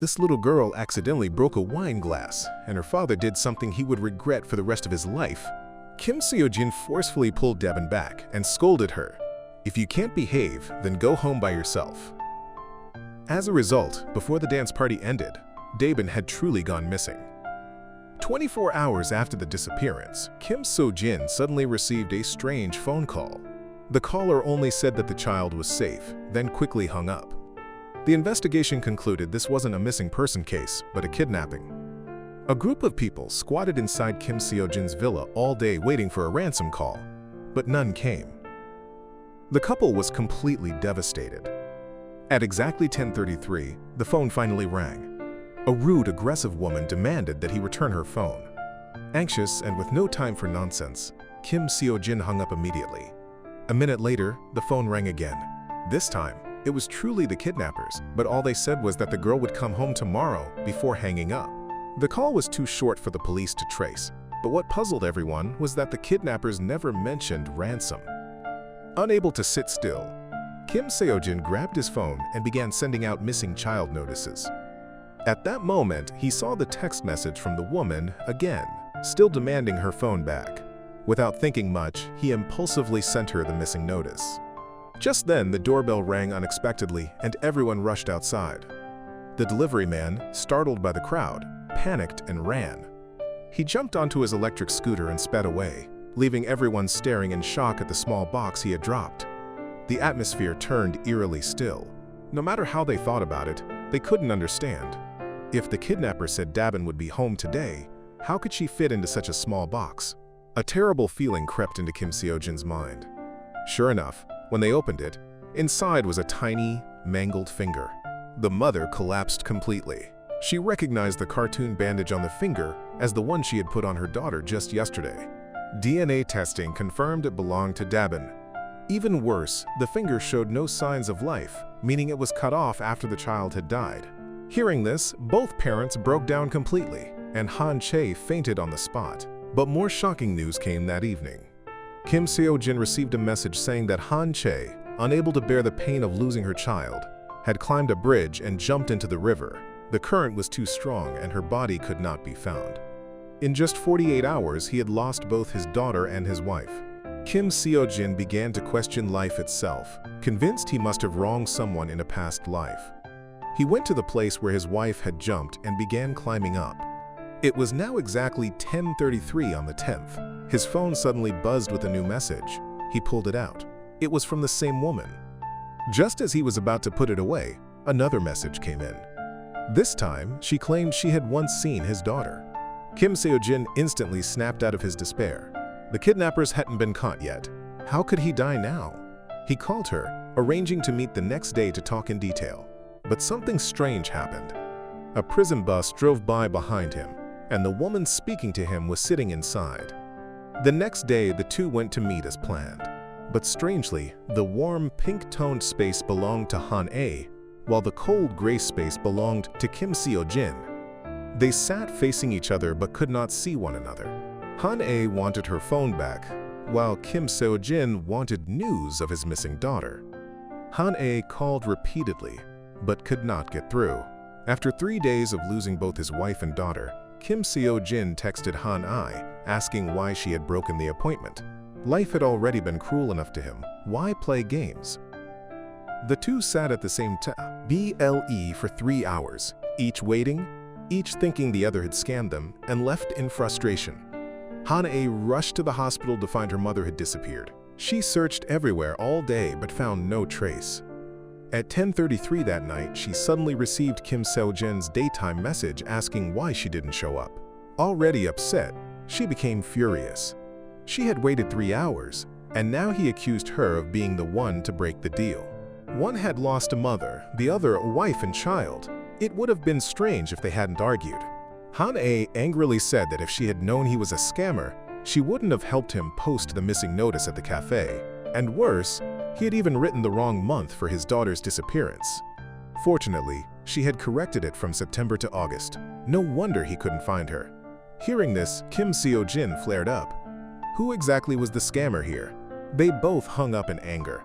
This little girl accidentally broke a wine glass, and her father did something he would regret for the rest of his life. Kim Seo-jin forcefully pulled Dabin back and scolded her. "If you can't behave, then go home by yourself." As a result, before the dance party ended, Dabin had truly gone missing. 24 hours after the disappearance, Kim Seo-jin suddenly received a strange phone call. The caller only said that the child was safe, then quickly hung up. The investigation concluded this wasn't a missing person case, but a kidnapping. A group of people squatted inside Kim Seo-jin's villa all day waiting for a ransom call, but none came. The couple was completely devastated. At exactly 10:33, the phone finally rang. A rude, aggressive woman demanded that he return her phone. Anxious and with no time for nonsense, Kim Seo-jin hung up immediately. A minute later, the phone rang again. This time, it was truly the kidnappers, but all they said was that the girl would come home tomorrow before hanging up. The call was too short for the police to trace, but what puzzled everyone was that the kidnappers never mentioned ransom. Unable to sit still, Kim Seo-jin grabbed his phone and began sending out missing child notices. At that moment, he saw the text message from the woman again, still demanding her phone back. Without thinking much, he impulsively sent her the missing notice. Just then, the doorbell rang unexpectedly and everyone rushed outside. The delivery man, startled by the crowd, panicked and ran. He jumped onto his electric scooter and sped away, leaving everyone staring in shock at the small box he had dropped. The atmosphere turned eerily still. No matter how they thought about it, they couldn't understand. If the kidnapper said Dabin would be home today, how could she fit into such a small box? A terrible feeling crept into Kim Seo-jin's mind. Sure enough, when they opened it, inside was a tiny, mangled finger. The mother collapsed completely. She recognized the cartoon bandage on the finger as the one she had put on her daughter just yesterday. DNA testing confirmed it belonged to Dabin. Even worse, the finger showed no signs of life, meaning it was cut off after the child had died. Hearing this, both parents broke down completely, and Han Chae fainted on the spot. But more shocking news came that evening. Kim Seo-jin received a message saying that Han Chae, unable to bear the pain of losing her child, had climbed a bridge and jumped into the river. The current was too strong and her body could not be found. In just 48 hours, he had lost both his daughter and his wife. Kim Seo-jin began to question life itself, convinced he must have wronged someone in a past life. He went to the place where his wife had jumped and began climbing up. It was now exactly 10:33 on the 10th. His phone suddenly buzzed with a new message. He pulled it out. It was from the same woman. Just as he was about to put it away, another message came in. This time, she claimed she had once seen his daughter. Kim Seo-jin instantly snapped out of his despair. The kidnappers hadn't been caught yet. How could he die now? He called her, arranging to meet the next day to talk in detail. But something strange happened. A prison bus drove by behind him, and the woman speaking to him was sitting inside. The next day, the two went to meet as planned. But strangely, the warm, pink-toned space belonged to Han A, while the cold gray space belonged to Kim Seo-jin. They sat facing each other but could not see one another. Han A wanted her phone back, while Kim Seo-jin wanted news of his missing daughter. Han A called repeatedly, but could not get through. After 3 days of losing both his wife and daughter, Kim Seo-jin texted Han A, asking why she had broken the appointment. Life had already been cruel enough to him. Why play games? The two sat at the same BLE for 3 hours, each waiting, each thinking the other had scammed them, and left in frustration. Han A rushed to the hospital to find her mother had disappeared. She searched everywhere all day but found no trace. At 10:33 that night, she suddenly received Kim Seo-jin's daytime message asking why she didn't show up. Already upset, she became furious. She had waited 3 hours, and now he accused her of being the one to break the deal. One had lost a mother, the other a wife and child. It would have been strange if they hadn't argued. Han A angrily said that if she had known he was a scammer, she wouldn't have helped him post the missing notice at the cafe. And worse, he had even written the wrong month for his daughter's disappearance. Fortunately, she had corrected it from September to August. No wonder he couldn't find her. Hearing this, Kim Seo-jin flared up. Who exactly was the scammer here? They both hung up in anger.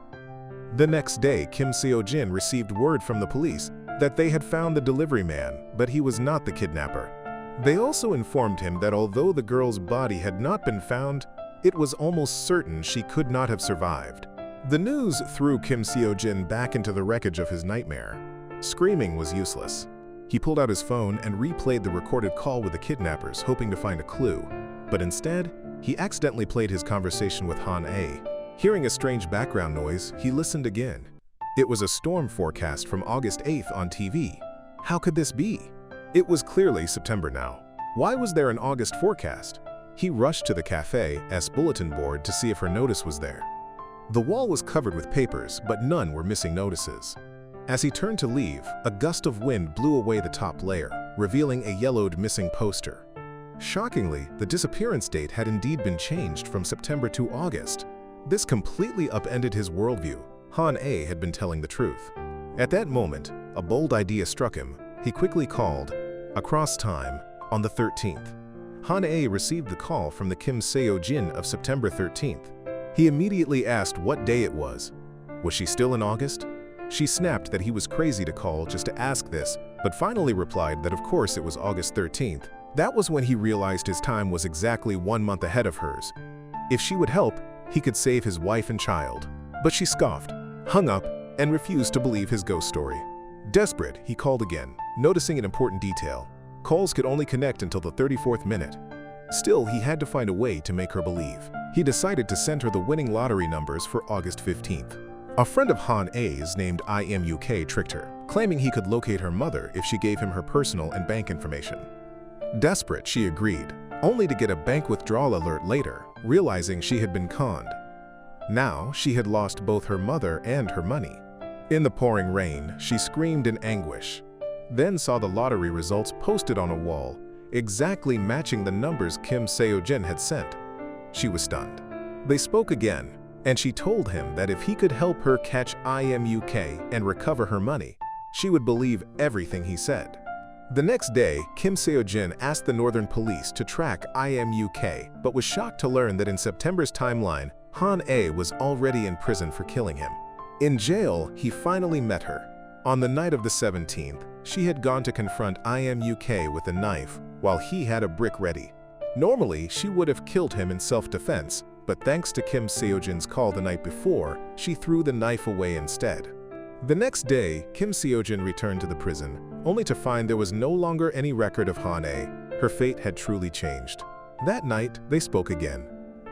The next day, Kim Seo-jin received word from the police that they had found the delivery man, but he was not the kidnapper. They also informed him that although the girl's body had not been found, it was almost certain she could not have survived. The news threw Kim Seo-jin back into the wreckage of his nightmare. Screaming was useless. He pulled out his phone and replayed the recorded call with the kidnappers, hoping to find a clue. But instead, he accidentally played his conversation with Han-A. Hearing a strange background noise, he listened again. It was a storm forecast from August 8th on TV. How could this be? It was clearly September now. Why was there an August forecast? He rushed to the cafe's bulletin board to see if her notice was there. The wall was covered with papers, but none were missing notices. As he turned to leave, a gust of wind blew away the top layer, revealing a yellowed missing poster. Shockingly, the disappearance date had indeed been changed from September to August. This completely upended his worldview. Han-A had been telling the truth. At that moment, a bold idea struck him. He quickly called, across time, on the 13th. Han-A received the call from the Kim Seo-jin of September 13th. He immediately asked what day it was. Was she still in August? She snapped that he was crazy to call just to ask this, but finally replied that of course it was August 13th. That was when he realized his time was exactly 1 month ahead of hers. If she would help, he could save his wife and child. But she scoffed, hung up, and refused to believe his ghost story. Desperate, he called again, noticing an important detail. Calls could only connect until the 34th minute. Still, he had to find a way to make her believe. He decided to send her the winning lottery numbers for August 15th. A friend of Han-A's named IMUK tricked her, claiming he could locate her mother if she gave him her personal and bank information. Desperate, she agreed, only to get a bank withdrawal alert later, realizing she had been conned. Now, she had lost both her mother and her money. In the pouring rain, she screamed in anguish, then saw the lottery results posted on a wall, exactly matching the numbers Kim Seo-jin had sent. She was stunned. They spoke again, and she told him that if he could help her catch IMUK and recover her money, she would believe everything he said. The next day, Kim Seo-jin asked the Northern Police to track IMUK, but was shocked to learn that in September's timeline, Han-A was already in prison for killing him. In jail, he finally met her. On the night of the 17th, she had gone to confront IMUK with a knife, while he had a brick ready. Normally, she would have killed him in self-defense, but thanks to Kim Seo-jin's call the night before, she threw the knife away instead. The next day, Kim Seo-jin returned to the prison, only to find there was no longer any record of Han-A. Her fate had truly changed. That night, they spoke again.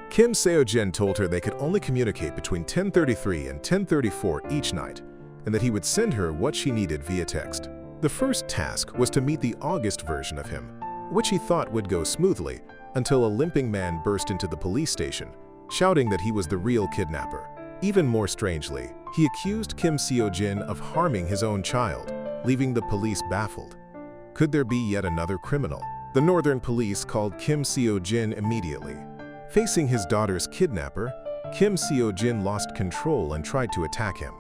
Kim Seo-jin told her they could only communicate between 10:33 and 10:34 each night, and that he would send her what she needed via text. The first task was to meet the August version of him, which he thought would go smoothly, until a limping man burst into the police station, shouting that he was the real kidnapper. Even more strangely, he accused Kim Seo-jin of harming his own child, leaving the police baffled. Could there be yet another criminal? The Northern Police called Kim Seo-jin immediately. Facing his daughter's kidnapper, Kim Seo-jin lost control and tried to attack him.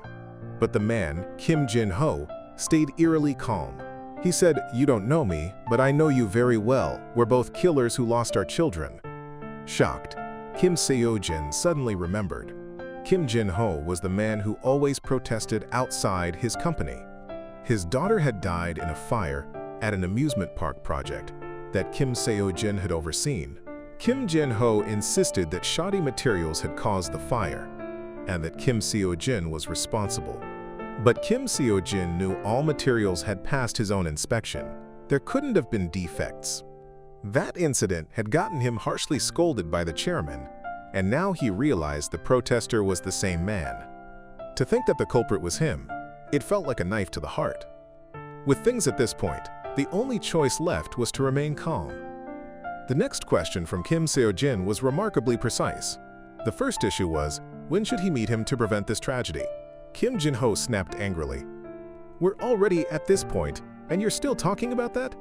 But the man, Kim Jin-ho, stayed eerily calm. He said, "You don't know me, but I know you very well. We're both killers who lost our children." Shocked, Kim Seo-jin suddenly remembered. Kim Jin-ho was the man who always protested outside his company. His daughter had died in a fire at an amusement park project that Kim Seo-jin had overseen. Kim Jin-ho insisted that shoddy materials had caused the fire, and that Kim Seo-jin was responsible. But Kim Seo-jin knew all materials had passed his own inspection. There couldn't have been defects. That incident had gotten him harshly scolded by the chairman, and now he realized the protester was the same man. To think that the culprit was him, it felt like a knife to the heart. With things at this point, the only choice left was to remain calm. The next question from Kim Seo-jin was remarkably precise. The first issue was, when should he meet him to prevent this tragedy? Kim Jin-ho snapped angrily. "We're already at this point, and you're still talking about that?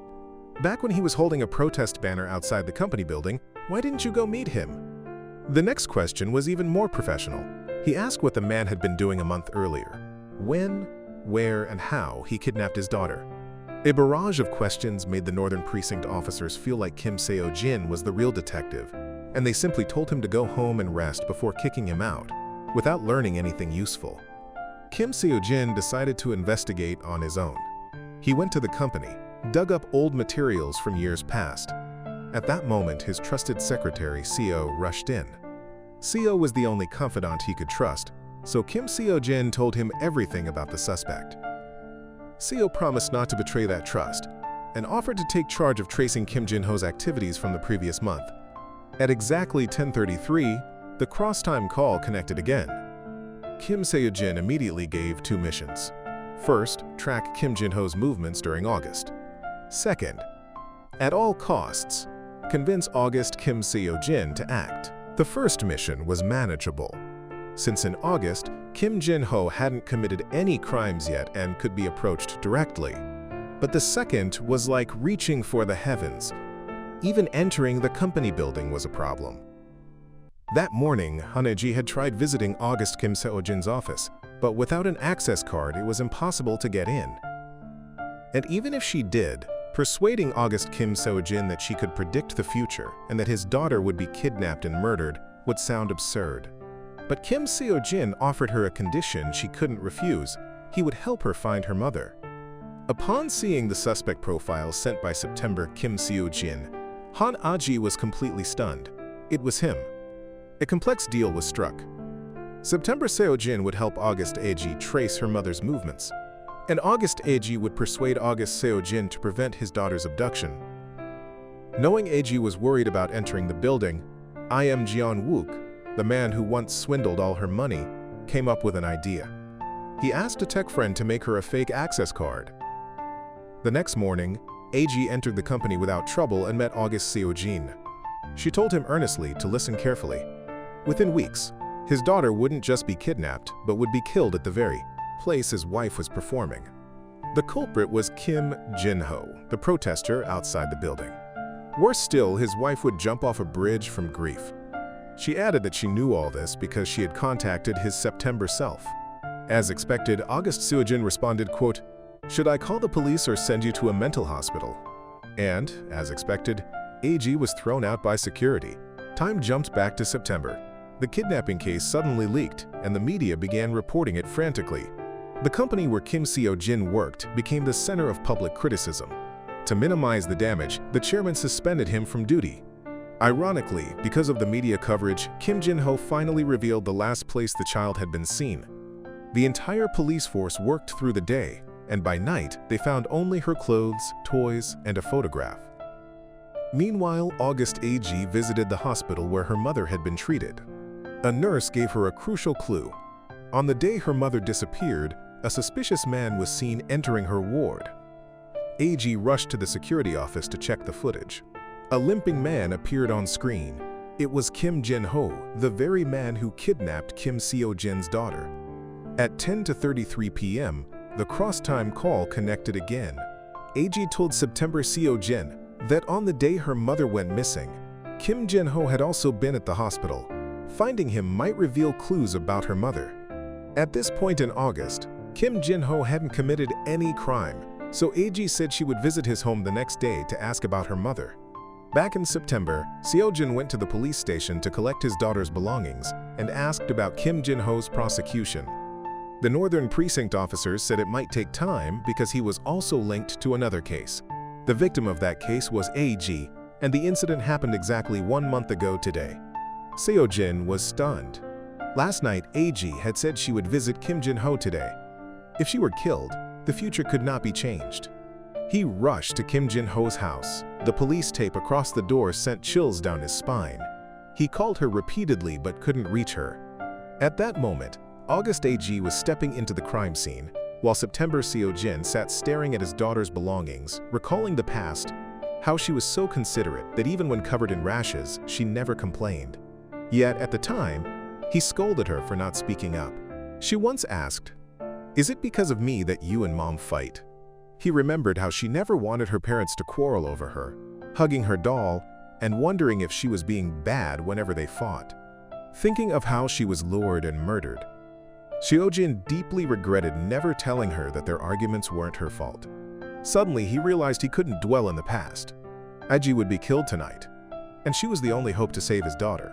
Back when he was holding a protest banner outside the company building, why didn't you go meet him?" The next question was even more professional. He asked what the man had been doing a month earlier. When, where, and how he kidnapped his daughter. A barrage of questions made the Northern Precinct officers feel like Kim Seo-jin was the real detective, and they simply told him to go home and rest before kicking him out, without learning anything useful. Kim Seo-jin decided to investigate on his own. He went to the company, dug up old materials from years past. At that moment, his trusted secretary, Seo, rushed in. Seo was the only confidant he could trust, so Kim Seo-jin told him everything about the suspect. Seo promised not to betray that trust and offered to take charge of tracing Kim Jin-ho's activities from the previous month. At exactly 10:33, the cross-time call connected again. Kim Seo-jin immediately gave 2 missions. First, track Kim Jin-ho's movements during August. Second, at all costs, convince August Kim Seo-jin to act. The first mission was manageable, since in August, Kim Jin-ho hadn't committed any crimes yet and could be approached directly. But the second was like reaching for the heavens. Even entering the company building was a problem. That morning, Haneji had tried visiting August Kim Seo-jin's office, but without an access card, it was impossible to get in. And even if she did, persuading August Kim Seo-jin that she could predict the future and that his daughter would be kidnapped and murdered would sound absurd. But Kim Seo-jin offered her a condition she couldn't refuse. He would help her find her mother. Upon seeing the suspect profile sent by September Kim Seo-jin, Han Aji was completely stunned. It was him. A complex deal was struck. September Seo-jin would help August Aji trace her mother's movements, and August Aji would persuade August Seo-jin to prevent his daughter's abduction. Knowing Aji was worried about entering the building, I.M. Jeon-wook, the man who once swindled all her money, came up with an idea. He asked a tech friend to make her a fake access card. The next morning, Aji entered the company without trouble and met August Seo-jin. She told him earnestly to listen carefully. Within weeks, his daughter wouldn't just be kidnapped, but would be killed at the very place his wife was performing. The culprit was Kim Jin-ho, the protester outside the building. Worse still, his wife would jump off a bridge from grief. She added that she knew all this because she had contacted his September self. As expected, August Seo-jin responded, quote, "Should I call the police or send you to a mental hospital?" And, as expected, AG was thrown out by security. Time jumped back to September. The kidnapping case suddenly leaked, and the media began reporting it frantically. The company where Kim Seo-jin worked became the center of public criticism. To minimize the damage, the chairman suspended him from duty. Ironically, because of the media coverage, Kim Jin-ho finally revealed the last place the child had been seen. The entire police force worked through the day, and by night, they found only her clothes, toys, and a photograph. Meanwhile, August AG visited the hospital where her mother had been treated. A nurse gave her a crucial clue. On the day her mother disappeared, a suspicious man was seen entering her ward. AG rushed to the security office to check the footage. A limping man appeared on screen. It was Kim Jin-ho, the very man who kidnapped Kim Seo-jin's daughter. At 10:33 p.m., the cross-time call connected again. AG told September Seo-jin that on the day her mother went missing, Kim Jin-ho had also been at the hospital. Finding him might reveal clues about her mother. At this point in August, Kim Jin-ho hadn't committed any crime, so AG said she would visit his home the next day to ask about her mother. Back in September, Seo-jin went to the police station to collect his daughter's belongings and asked about Kim Jin-ho's prosecution. The Northern Precinct officers said it might take time because he was also linked to another case. The victim of that case was AG, and the incident happened exactly 1 month ago today. Seo-jin was stunned. Last night, AG had said she would visit Kim Jin-ho today. If she were killed, the future could not be changed. He rushed to Kim Jin-ho's house. The police tape across the door sent chills down his spine. He called her repeatedly but couldn't reach her. At that moment, August AG was stepping into the crime scene, while September Seo-jin sat staring at his daughter's belongings, recalling the past, how she was so considerate that even when covered in rashes, she never complained. Yet, at the time, he scolded her for not speaking up. She once asked, "Is it because of me that you and Mom fight?" He remembered how she never wanted her parents to quarrel over her, hugging her doll and wondering if she was being bad whenever they fought. Thinking of how she was lured and murdered, Seo-jin deeply regretted never telling her that their arguments weren't her fault. Suddenly, he realized he couldn't dwell in the past. Aji would be killed tonight, and she was the only hope to save his daughter.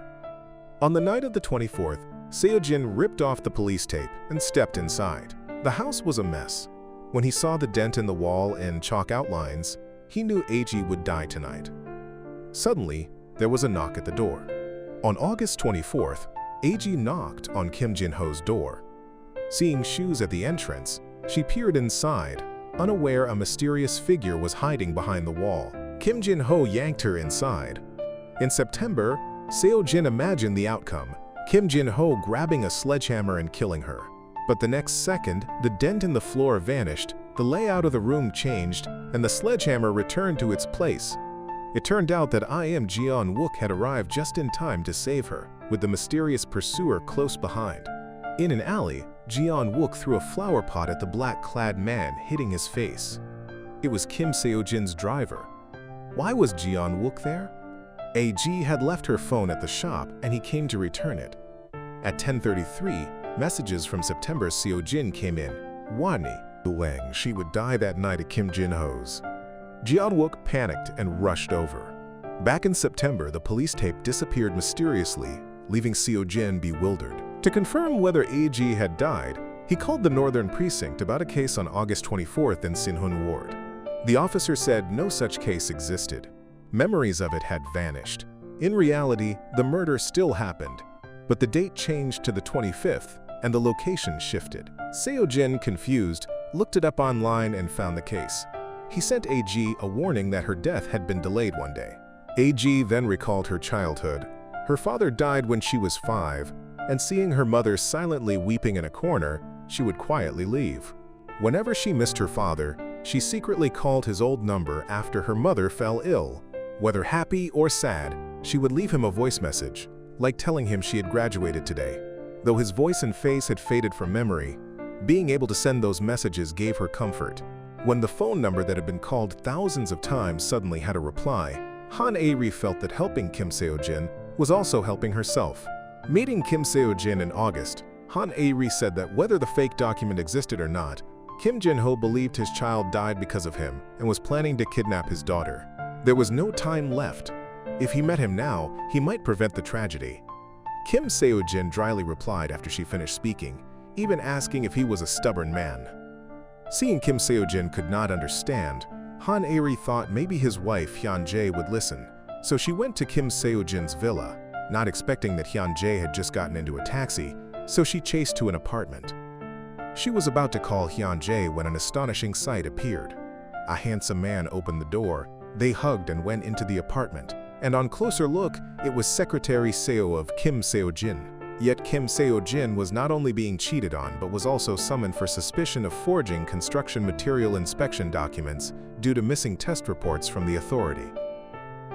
On the night of the 24th, Seo-jin ripped off the police tape and stepped inside. The house was a mess. When he saw the dent in the wall and chalk outlines, he knew AG would die tonight. Suddenly, there was a knock at the door. On August 24th, AG knocked on Kim Jin-ho's door. Seeing shoes at the entrance, she peered inside, unaware a mysterious figure was hiding behind the wall. Kim Jin-ho yanked her inside. In September, Seo-jin imagined the outcome, Kim Jin-ho grabbing a sledgehammer and killing her. But the next second, the dent in the floor vanished, the layout of the room changed, and the sledgehammer returned to its place. It turned out that IM Jeon-wook had arrived just in time to save her, with the mysterious pursuer close behind. In an alley, Jeon-wook threw a flower pot at the black-clad man, hitting his face. It was Kim Seo-jin's driver. Why was Jeon-wook there? AG had left her phone at the shop and he came to return it. At 10:33, messages from September Seo-jin came in. Wani, Wang, she would die that night at Kim Jin-ho's. Jeon-wook panicked and rushed over. Back in September, the police tape disappeared mysteriously, leaving Seo-jin bewildered. To confirm whether AG had died, he called the Northern Precinct about a case on August 24th in Sinhun Ward. The officer said no such case existed. Memories of it had vanished. In reality, the murder still happened, but the date changed to the 25th and the location shifted. Seo-jin, confused, looked it up online and found the case. He sent AG a warning that her death had been delayed one day. AG then recalled her childhood. Her father died when she was 5, and seeing her mother silently weeping in a corner, she would quietly leave. Whenever she missed her father, she secretly called his old number after her mother fell ill. Whether happy or sad, she would leave him a voice message, like telling him she had graduated today. Though his voice and face had faded from memory, being able to send those messages gave her comfort. When the phone number that had been called thousands of times suddenly had a reply, Han Airi felt that helping Kim Seo-jin was also helping herself. Meeting Kim Seo-jin in August, Han Airi said that whether the fake document existed or not, Kim Jin-ho believed his child died because of him and was planning to kidnap his daughter. There was no time left. If he met him now, he might prevent the tragedy. Kim Seo-jin dryly replied after she finished speaking, even asking if he was a stubborn man. Seeing Kim Seo-jin could not understand, Han Airi thought maybe his wife Hyun-jae would listen, so she went to Kim Seo-jin's villa, not expecting that Hyun-jae had just gotten into a taxi, so she chased to an apartment. She was about to call Hyun-jae when an astonishing sight appeared. A handsome man opened the door, they hugged and went into the apartment, and on closer look, it was Secretary Seo of Kim Seo-jin. Yet Kim Seo-jin was not only being cheated on but was also summoned for suspicion of forging construction material inspection documents due to missing test reports from the authority.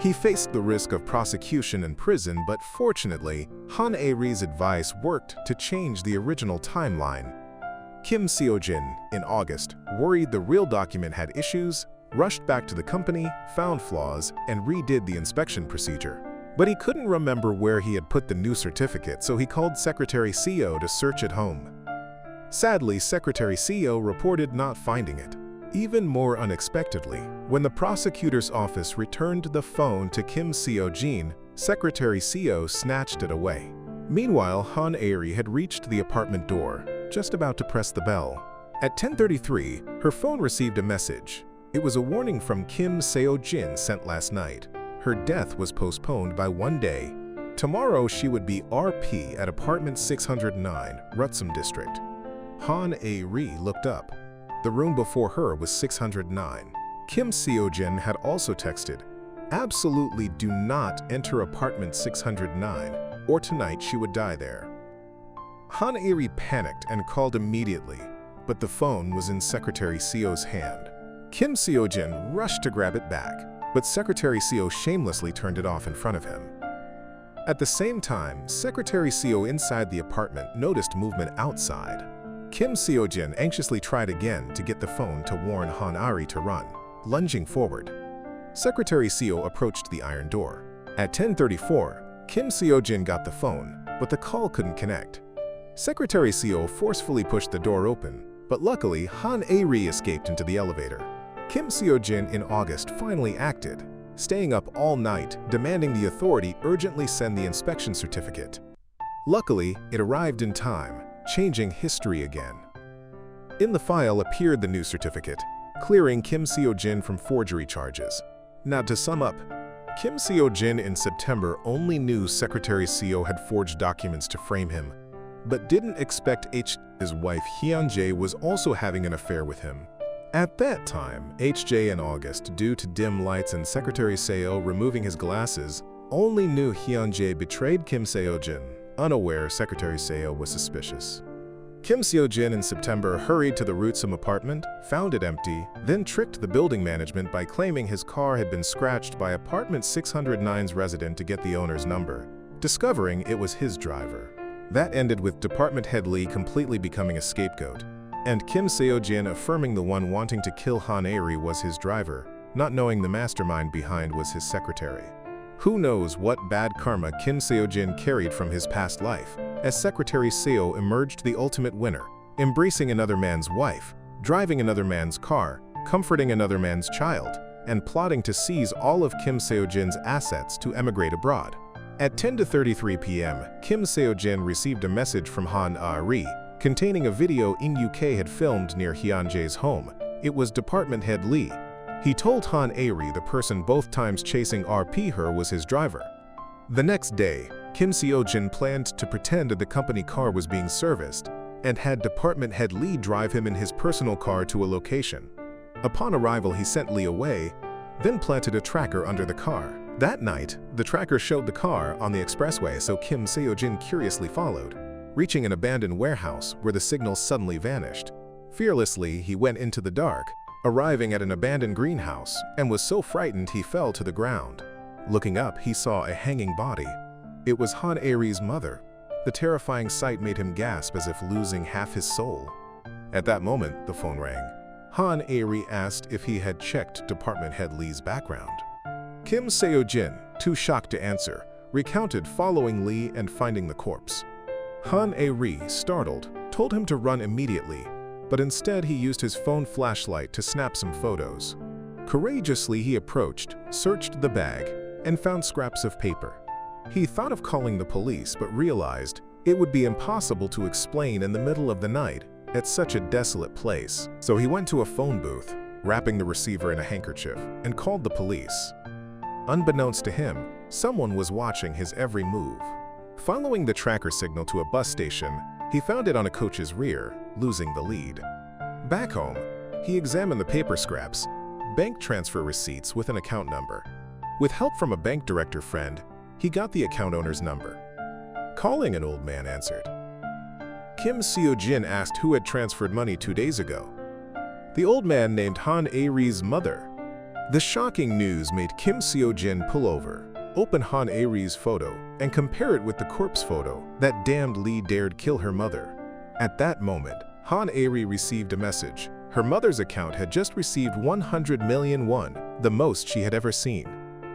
He faced the risk of prosecution and prison, but fortunately, Han Airi's advice worked to change the original timeline. Kim Seo-jin, in August, worried the real document had issues, rushed back to the company, found flaws, and redid the inspection procedure. But he couldn't remember where he had put the new certificate, so he called Secretary Seo to search at home. Sadly, Secretary Seo reported not finding it. Even more unexpectedly, when the prosecutor's office returned the phone to Kim Seo-jin, Secretary Seo snatched it away. Meanwhile, Han Airi had reached the apartment door, just about to press the bell. At 10:33, her phone received a message. It was a warning from Kim Seo-jin sent last night. Her death was postponed by 1 day. Tomorrow she would be RP at apartment 609, Rutsum District. Han Airi looked up. The room before her was 609. Kim Seo-jin had also texted, "Absolutely do not enter apartment 609, or tonight she would die there." Han Airi panicked and called immediately, but the phone was in Secretary Seo's hand. Kim Seo-jin rushed to grab it back, but Secretary Seo shamelessly turned it off in front of him. At the same time, Secretary Seo inside the apartment noticed movement outside. Kim Seo-jin anxiously tried again to get the phone to warn Han Airi to run, lunging forward. Secretary Seo approached the iron door. At 10:34, Kim Seo-jin got the phone, but the call couldn't connect. Secretary Seo forcefully pushed the door open, but luckily Han Airi escaped into the elevator. Kim Seo-jin in August finally acted, staying up all night, demanding the authority urgently send the inspection certificate. Luckily, it arrived in time, changing history again. In the file appeared the new certificate, clearing Kim Seo-jin from forgery charges. Now to sum up, Kim Seo-jin in September only knew Secretary Seo had forged documents to frame him, but didn't expect his wife Hyun-jae was also having an affair with him. At that time, HJ in August, due to dim lights and Secretary Seo removing his glasses, only knew Hyun-jae betrayed Kim Seo-jin. Unaware, Secretary Seo was suspicious. Kim Seo-jin in September hurried to the Rootsum apartment, found it empty, then tricked the building management by claiming his car had been scratched by apartment 609's resident to get the owner's number, discovering it was his driver. That ended with department head Lee completely becoming a scapegoat, and Kim Seo-jin affirming the one wanting to kill Han Airi was his driver, not knowing the mastermind behind was his secretary. Who knows what bad karma Kim Seo-jin carried from his past life, as Secretary Seo emerged the ultimate winner, embracing another man's wife, driving another man's car, comforting another man's child, and plotting to seize all of Kim Seo-jin's assets to emigrate abroad. At 10:33 p.m., Kim Seo-jin received a message from Han Airi, containing a video In UK had filmed near Hyun-jae's home. It was department head Lee. He told Han Airi the person both times chasing her was his driver. The next day, Kim Seo-jin planned to pretend that the company car was being serviced and had department head Lee drive him in his personal car to a location. Upon arrival, he sent Lee away, then planted a tracker under the car. That night, the tracker showed the car on the expressway, so Kim Seo-jin curiously followed, reaching an abandoned warehouse where the signal suddenly vanished. Fearlessly, he went into the dark, arriving at an abandoned greenhouse, and was so frightened he fell to the ground. Looking up, he saw a hanging body. It was Han Airi's mother. The terrifying sight made him gasp as if losing half his soul. At that moment, the phone rang. Han Airi asked if he had checked department head Lee's background. Kim Seo-jin, too shocked to answer, recounted following Lee and finding the corpse. Han Airi, startled, told him to run immediately, but instead he used his phone flashlight to snap some photos. Courageously he approached, searched the bag, and found scraps of paper. He thought of calling the police but realized it would be impossible to explain in the middle of the night at such a desolate place. So he went to a phone booth, wrapping the receiver in a handkerchief, and called the police. Unbeknownst to him, someone was watching his every move. Following the tracker signal to a bus station, he found it on a coach's rear, losing the lead. Back home, he examined the paper scraps, bank transfer receipts with an account number. With help from a bank director friend, he got the account owner's number. Calling, an old man answered. Kim Seo-jin asked who had transferred money 2 days ago. The old man named Han Airi's mother. The shocking news made Kim Seo-jin pull over, open Han Airi's photo, and compare it with the corpse photo that damned Lee dared kill her mother. At that moment, Han Airi received a message. Her mother's account had just received 100 million won, the most she had ever seen.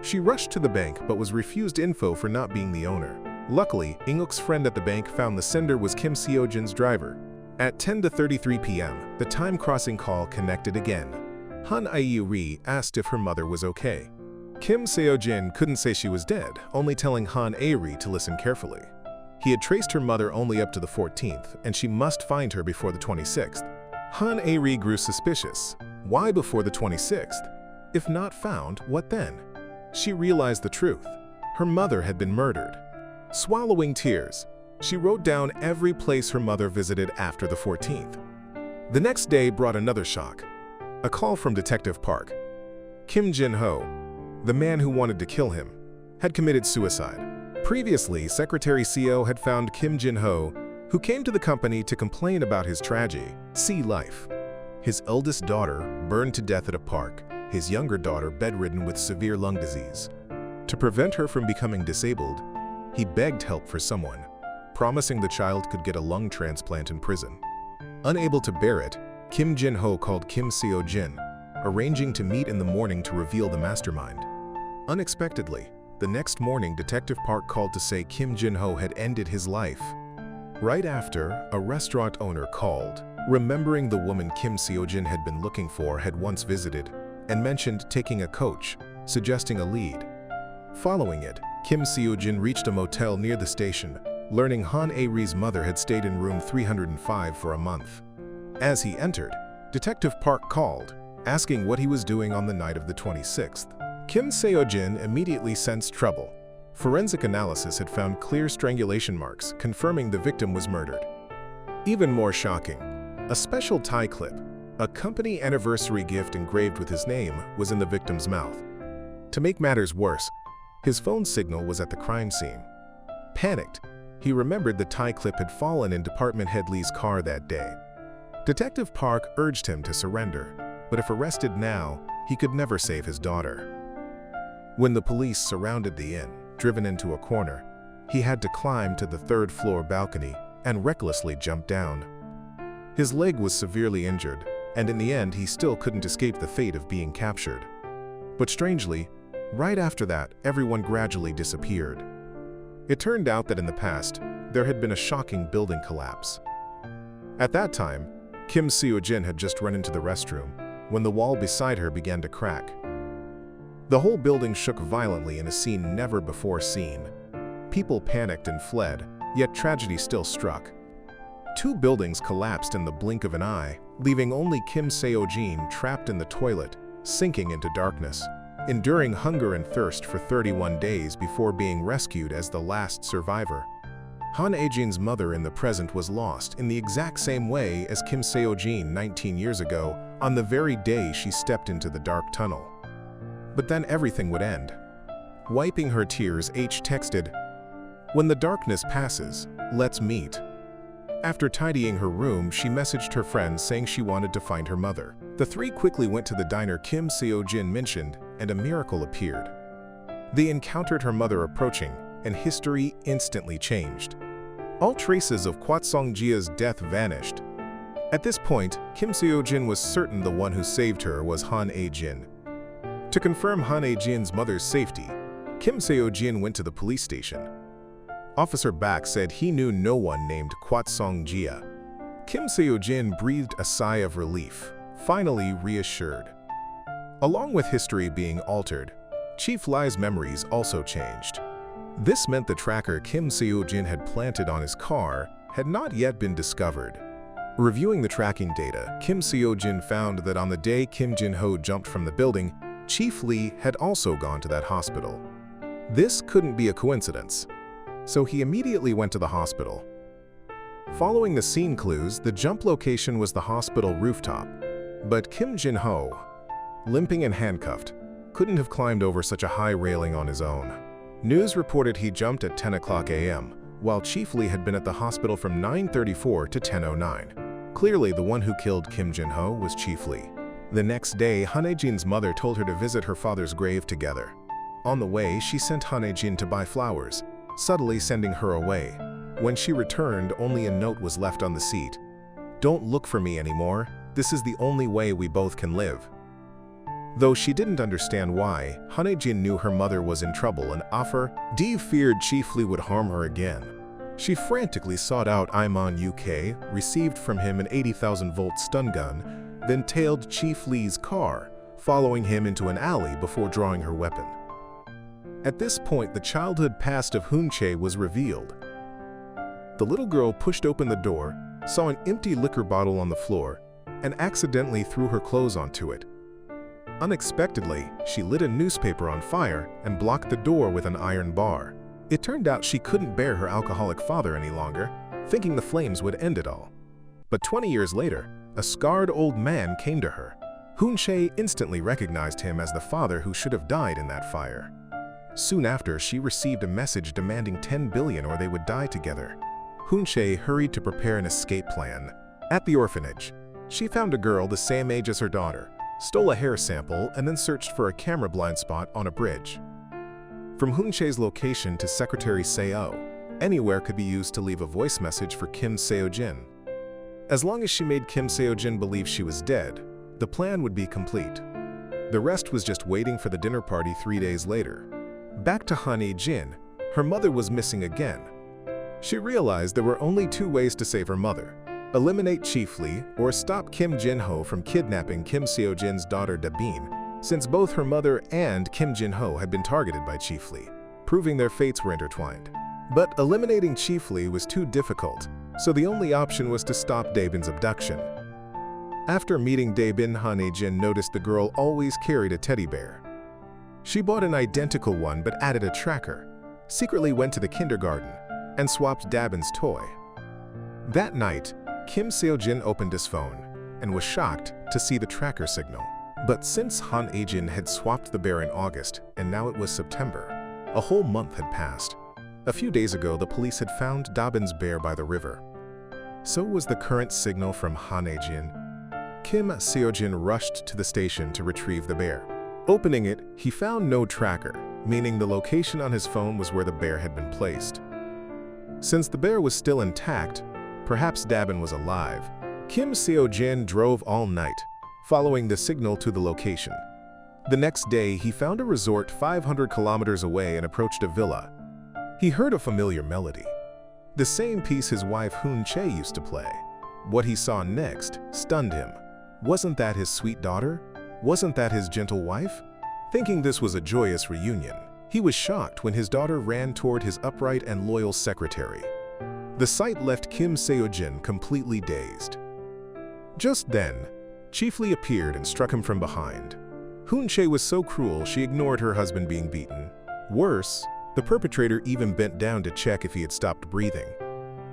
She rushed to the bank but was refused info for not being the owner. Luckily, Inguk's friend at the bank found the sender was Kim Seo-jin's driver. At 10:33 p.m., the time-crossing call connected again. Han Airi asked if her mother was okay. Kim Seo-jin couldn't say she was dead, only telling Han Airi to listen carefully. He had traced her mother only up to the 14th, and she must find her before the 26th. Han Airi grew suspicious. Why before the 26th? If not found, what then? She realized the truth. Her mother had been murdered. Swallowing tears, she wrote down every place her mother visited after the 14th. The next day brought another shock. A call from Detective Park. Kim Jin-ho, the man who wanted to kill him, had committed suicide. Previously, Secretary Seo had found Kim Jin-ho, who came to the company to complain about his tragedy, See Life. His eldest daughter burned to death at a park, his younger daughter bedridden with severe lung disease. To prevent her from becoming disabled, he begged help for someone, promising the child could get a lung transplant in prison. Unable to bear it, Kim Jin-ho called Kim Seo-jin, arranging to meet in the morning to reveal the mastermind. Unexpectedly, the next morning Detective Park called to say Kim Jin-ho had ended his life. Right after, a restaurant owner called, remembering the woman Kim Seo-jin had been looking for had once visited, and mentioned taking a coach, suggesting a lead. Following it, Kim Seo-jin reached a motel near the station, learning Han Airi's mother had stayed in room 305 for a month. As he entered, Detective Park called, asking what he was doing on the night of the 26th. Kim Seo-jin immediately sensed trouble. Forensic analysis had found clear strangulation marks, confirming the victim was murdered. Even more shocking, a special tie clip, a company anniversary gift engraved with his name, was in the victim's mouth. To make matters worse, his phone signal was at the crime scene. Panicked, he remembered the tie clip had fallen in Department Head Lee's car that day. Detective Park urged him to surrender, but if arrested now, he could never save his daughter. When the police surrounded the inn, driven into a corner, he had to climb to the third-floor balcony and recklessly jump down. His leg was severely injured, and in the end he still couldn't escape the fate of being captured. But strangely, right after that, everyone gradually disappeared. It turned out that in the past, there had been a shocking building collapse. At that time, Kim Seo-jin had just run into the restroom when the wall beside her began to crack. The whole building shook violently in a scene never before seen. People panicked and fled, yet tragedy still struck. 2 buildings collapsed in the blink of an eye, leaving only Kim Seo-jin trapped in the toilet, sinking into darkness, enduring hunger and thirst for 31 days before being rescued as the last survivor. Han Ae-jin's mother in the present was lost in the exact same way as Kim Seo-jin 19 years ago, on the very day she stepped into the dark tunnel. But then everything would end. Wiping her tears, H texted, "When the darkness passes, let's meet." After tidying her room, she messaged her friends saying she wanted to find her mother. The 3 quickly went to the diner Kim Seo-jin mentioned, and a miracle appeared. They encountered her mother approaching, and history instantly changed. All traces of Kwat Song-jia's death vanished. At this point, Kim Seo-jin was certain the one who saved her was Han Ae-jin. To confirm Han Ae-jin's mother's safety, Kim Seo-jin went to the police station. Officer Bak said he knew no one named Kwat Song-jia. Kim Seo-jin breathed a sigh of relief, finally reassured. Along with history being altered, Chief Lai's memories also changed. This meant the tracker Kim Seo-jin had planted on his car had not yet been discovered. Reviewing the tracking data, Kim Seo-jin found that on the day Kim Jin-ho jumped from the building, Chief Lee had also gone to that hospital. This couldn't be a coincidence, so he immediately went to the hospital. Following the scene clues, the jump location was the hospital rooftop, but Kim Jin-ho, limping and handcuffed, couldn't have climbed over such a high railing on his own. News reported he jumped at 10:00 a.m., while Chief Lee had been at the hospital from 9:34 to 10:09. Clearly, the one who killed Kim Jin-ho was Chief Lee. The next day, Han Ae-jin's mother told her to visit her father's grave together. On the way, she sent Han Ae-jin to buy flowers, subtly sending her away. When she returned, only a note was left on the seat. "Don't look for me anymore. This is the only way we both can live." Though she didn't understand why, Han Ae-jin knew her mother was in trouble and feared Chief Lee would harm her again. She frantically sought out Imon UK, received from him an 80,000-volt stun gun, then tailed Chief Lee's car, following him into an alley before drawing her weapon. At this point, the childhood past of Hoon-chae was revealed. The little girl pushed open the door, saw an empty liquor bottle on the floor, and accidentally threw her clothes onto it. Unexpectedly, she lit a newspaper on fire and blocked the door with an iron bar. It turned out she couldn't bear her alcoholic father any longer, thinking the flames would end it all. But 20 years later, a scarred old man came to her. Hoon-chae instantly recognized him as the father who should have died in that fire. Soon after, she received a message demanding 10 billion or they would die together. Hoon-chae hurried to prepare an escape plan. At the orphanage, she found a girl the same age as her daughter, stole a hair sample, and then searched for a camera blind spot on a bridge. From Hoon-chae's location to Secretary Seo, anywhere could be used to leave a voice message for Kim Seo-jin. As long as she made Kim Seo-jin believe she was dead, the plan would be complete. The rest was just waiting for the dinner party 3 days later. Back to Han Ae-jin, her mother was missing again. She realized there were only 2 ways to save her mother: eliminate Chief Lee or stop Kim Jin-ho from kidnapping Kim Seo-jin's daughter Dabin, since both her mother and Kim Jin-ho had been targeted by Chief Lee, proving their fates were intertwined. But eliminating Chief Lee was too difficult, so the only option was to stop Dabin's abduction. After meeting Dabin, Han Ae-jin noticed the girl always carried a teddy bear. She bought an identical one but added a tracker, secretly went to the kindergarten, and swapped Dabin's toy. That night, Kim Seo-jin opened his phone and was shocked to see the tracker signal. But since Han Ae-jin had swapped the bear in August and now it was September, a whole month had passed. A few days ago, the police had found Dabin's bear by the river. So was the current signal from Han Ae-jin. Kim Seo-jin rushed to the station to retrieve the bear. Opening it, he found no tracker, meaning the location on his phone was where the bear had been placed. Since the bear was still intact, perhaps Dabin was alive. Kim Seo-jin drove all night, following the signal to the location. The next day, he found a resort 500 kilometers away and approached a villa. He heard a familiar melody, the same piece his wife Hoon Chae used to play. What he saw next stunned him. Wasn't that his sweet daughter? Wasn't that his gentle wife? Thinking this was a joyous reunion, he was shocked when his daughter ran toward his upright and loyal secretary. The sight left Kim Seo-jin completely dazed. Just then, Chief Lee appeared and struck him from behind. Hoon Chae was so cruel she ignored her husband being beaten. Worse, the perpetrator even bent down to check if he had stopped breathing.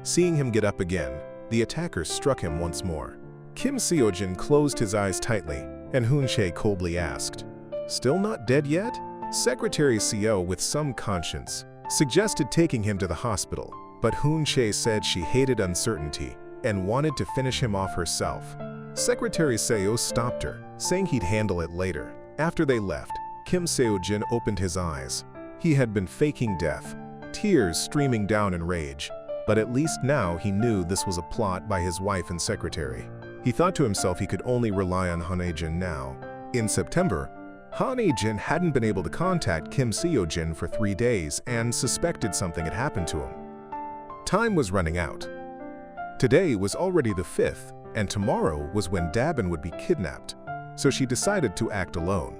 Seeing him get up again, the attacker struck him once more. Kim Seo-jin closed his eyes tightly, and Hoon Chae coldly asked, "Still not dead yet?" Secretary Seo, with some conscience, suggested taking him to the hospital, but Hoon Chae said she hated uncertainty and wanted to finish him off herself. Secretary Seo stopped her, saying he'd handle it later. After they left, Kim Seo-jin opened his eyes. He had been faking death, tears streaming down in rage, but at least now he knew this was a plot by his wife and secretary. He thought to himself he could only rely on Han Ae-jin now. In September, Han Ae-jin hadn't been able to contact Kim Seo-jin for 3 days and suspected something had happened to him. Time was running out. Today was already the 5th, and tomorrow was when Dabin would be kidnapped, so she decided to act alone.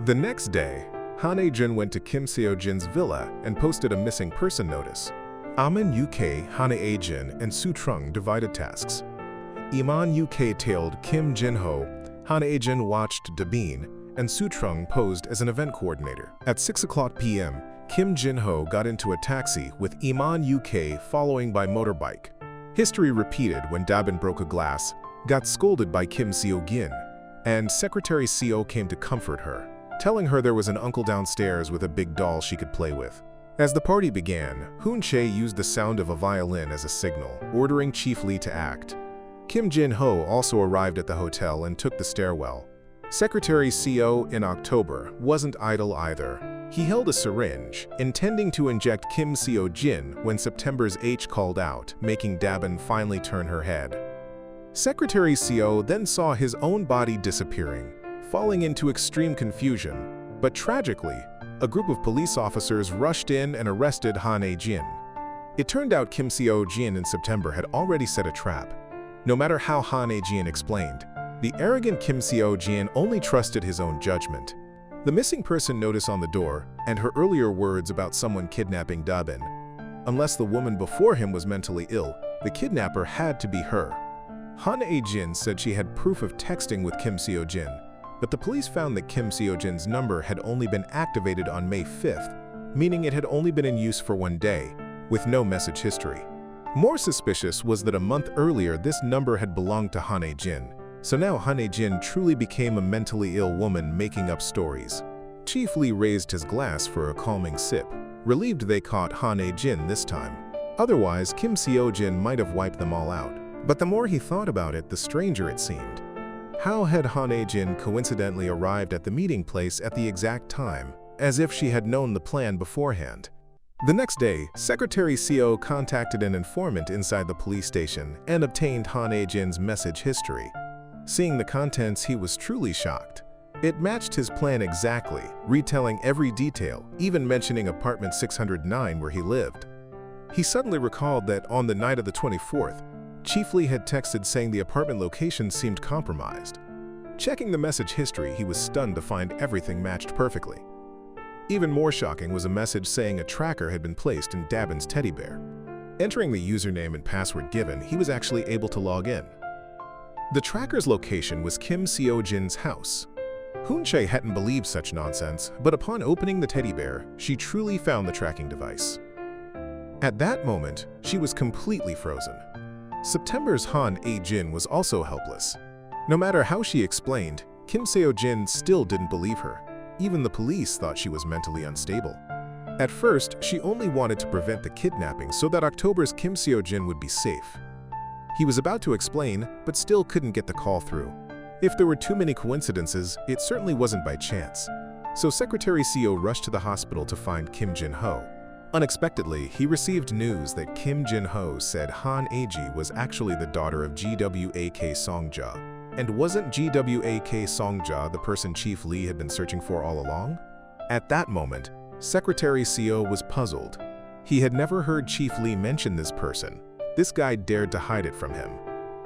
The next day, Han Ae-jin went to Kim Seo-jin's villa and posted a missing person notice. Amin UK, Han Ae-jin, and Soo Trung divided tasks. Iman UK tailed Kim Jin-ho, Han Ae-jin watched Dabin, and Soo Trung posed as an event coordinator. At 6:00 p.m., Kim Jin-ho got into a taxi with Iman UK following by motorbike. History repeated when Dabin broke a glass, got scolded by Kim Seo-gin, and Secretary Seo came to comfort her, telling her there was an uncle downstairs with a big doll she could play with. As the party began, Hoon Chae used the sound of a violin as a signal, ordering Chief Lee to act. Kim Jin-ho also arrived at the hotel and took the stairwell. Secretary Seo in October wasn't idle either. He held a syringe, intending to inject Kim Seo-jin when September's H called out, making Dabin finally turn her head. Secretary Seo then saw his own body disappearing, falling into extreme confusion, but tragically, a group of police officers rushed in and arrested Han Ae-jin. It turned out Kim Seo-jin in September had already set a trap. No matter how Han Ae-jin explained, the arrogant Kim Seo-jin only trusted his own judgment. The missing person notice on the door and her earlier words about someone kidnapping Dabin. Unless the woman before him was mentally ill, the kidnapper had to be her. Han Ae-jin said she had proof of texting with Kim Seo-jin, but the police found that Kim Seo-jin's number had only been activated on May 5th, meaning it had only been in use for 1 day, with no message history. More suspicious was that a month earlier this number had belonged to Han Ae-jin. So now Han Ae-jin truly became a mentally ill woman making up stories. Chief Lee raised his glass for a calming sip, relieved they caught Han Ae-jin this time. Otherwise, Kim Seo-jin might have wiped them all out. But the more he thought about it, the stranger it seemed. How had Han Ae-jin coincidentally arrived at the meeting place at the exact time, as if she had known the plan beforehand? The next day, Secretary Seo contacted an informant inside the police station and obtained Han Ae-jin's message history. Seeing the contents, he was truly shocked. It matched his plan exactly, retelling every detail, even mentioning apartment 609 where he lived. He suddenly recalled that on the night of the 24th, Chief Lee had texted saying the apartment location seemed compromised. Checking the message history, he was stunned to find everything matched perfectly. Even more shocking was a message saying a tracker had been placed in Dabin's teddy bear. Entering the username and password given, he was actually able to log in. The tracker's location was Kim Seo-jin's house. Hoon-chae hadn't believed such nonsense, but upon opening the teddy bear, she truly found the tracking device. At that moment, she was completely frozen. September's Han A-jin was also helpless. No matter how she explained, Kim Seo-jin still didn't believe her. Even the police thought she was mentally unstable. At first, she only wanted to prevent the kidnapping so that October's Kim Seo-jin would be safe. He was about to explain, but still couldn't get the call through. If there were too many coincidences, it certainly wasn't by chance. So Secretary Seo rushed to the hospital to find Kim Jin-ho. Unexpectedly, he received news that Kim Jin-ho said Han A-ji was actually the daughter of GWAK Song-ja. And wasn't GWAK Song-ja the person Chief Lee had been searching for all along? At that moment, Secretary Seo was puzzled. He had never heard Chief Lee mention this person. This guy dared to hide it from him.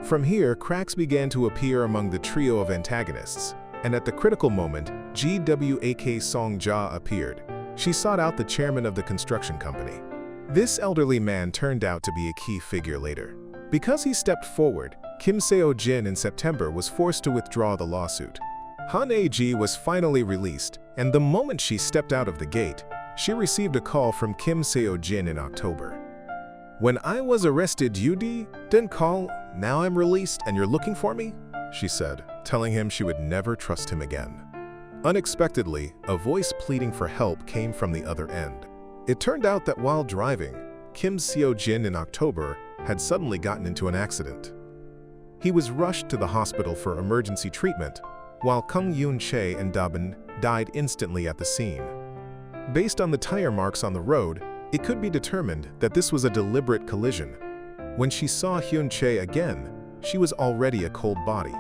From here, cracks began to appear among the trio of antagonists, and at the critical moment, GWAK Song-ja appeared. She sought out the chairman of the construction company. This elderly man turned out to be a key figure later. Because he stepped forward, Kim Seo-jin in September was forced to withdraw the lawsuit. Han A-ji was finally released, and the moment she stepped out of the gate, she received a call from Kim Seo-jin in October. "When I was arrested, you didn't call. Now I'm released and you're looking for me?" she said, telling him she would never trust him again. Unexpectedly, a voice pleading for help came from the other end. It turned out that while driving, Kim Seo-jin in October had suddenly gotten into an accident. He was rushed to the hospital for emergency treatment, while Kang Yoon-chae and Dabin died instantly at the scene. Based on the tire marks on the road, it could be determined that this was a deliberate collision. When she saw Hyun-chae again, she was already a cold body.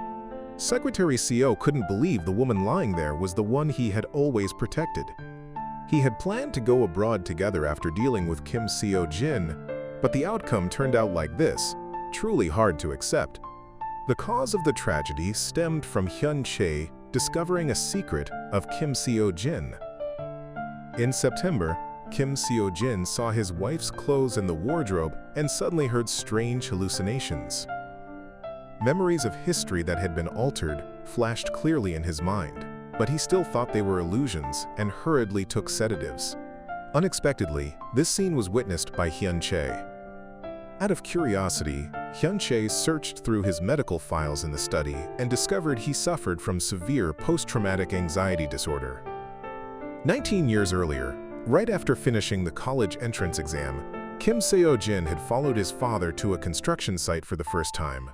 Secretary Seo couldn't believe the woman lying there was the one he had always protected. He had planned to go abroad together after dealing with Kim Seo-jin, but the outcome turned out like this, truly hard to accept. The cause of the tragedy stemmed from Hyun-chae discovering a secret of Kim Seo-jin. In September, Kim Seo-jin saw his wife's clothes in the wardrobe and suddenly heard strange hallucinations. Memories of history that had been altered flashed clearly in his mind, but he still thought they were illusions and hurriedly took sedatives. Unexpectedly, this scene was witnessed by Hyun-chae. Out of curiosity, Hyun-chae searched through his medical files in the study and discovered he suffered from severe post-traumatic anxiety disorder. 19 years earlier, right after finishing the college entrance exam, Kim Seo-jin had followed his father to a construction site for the first time.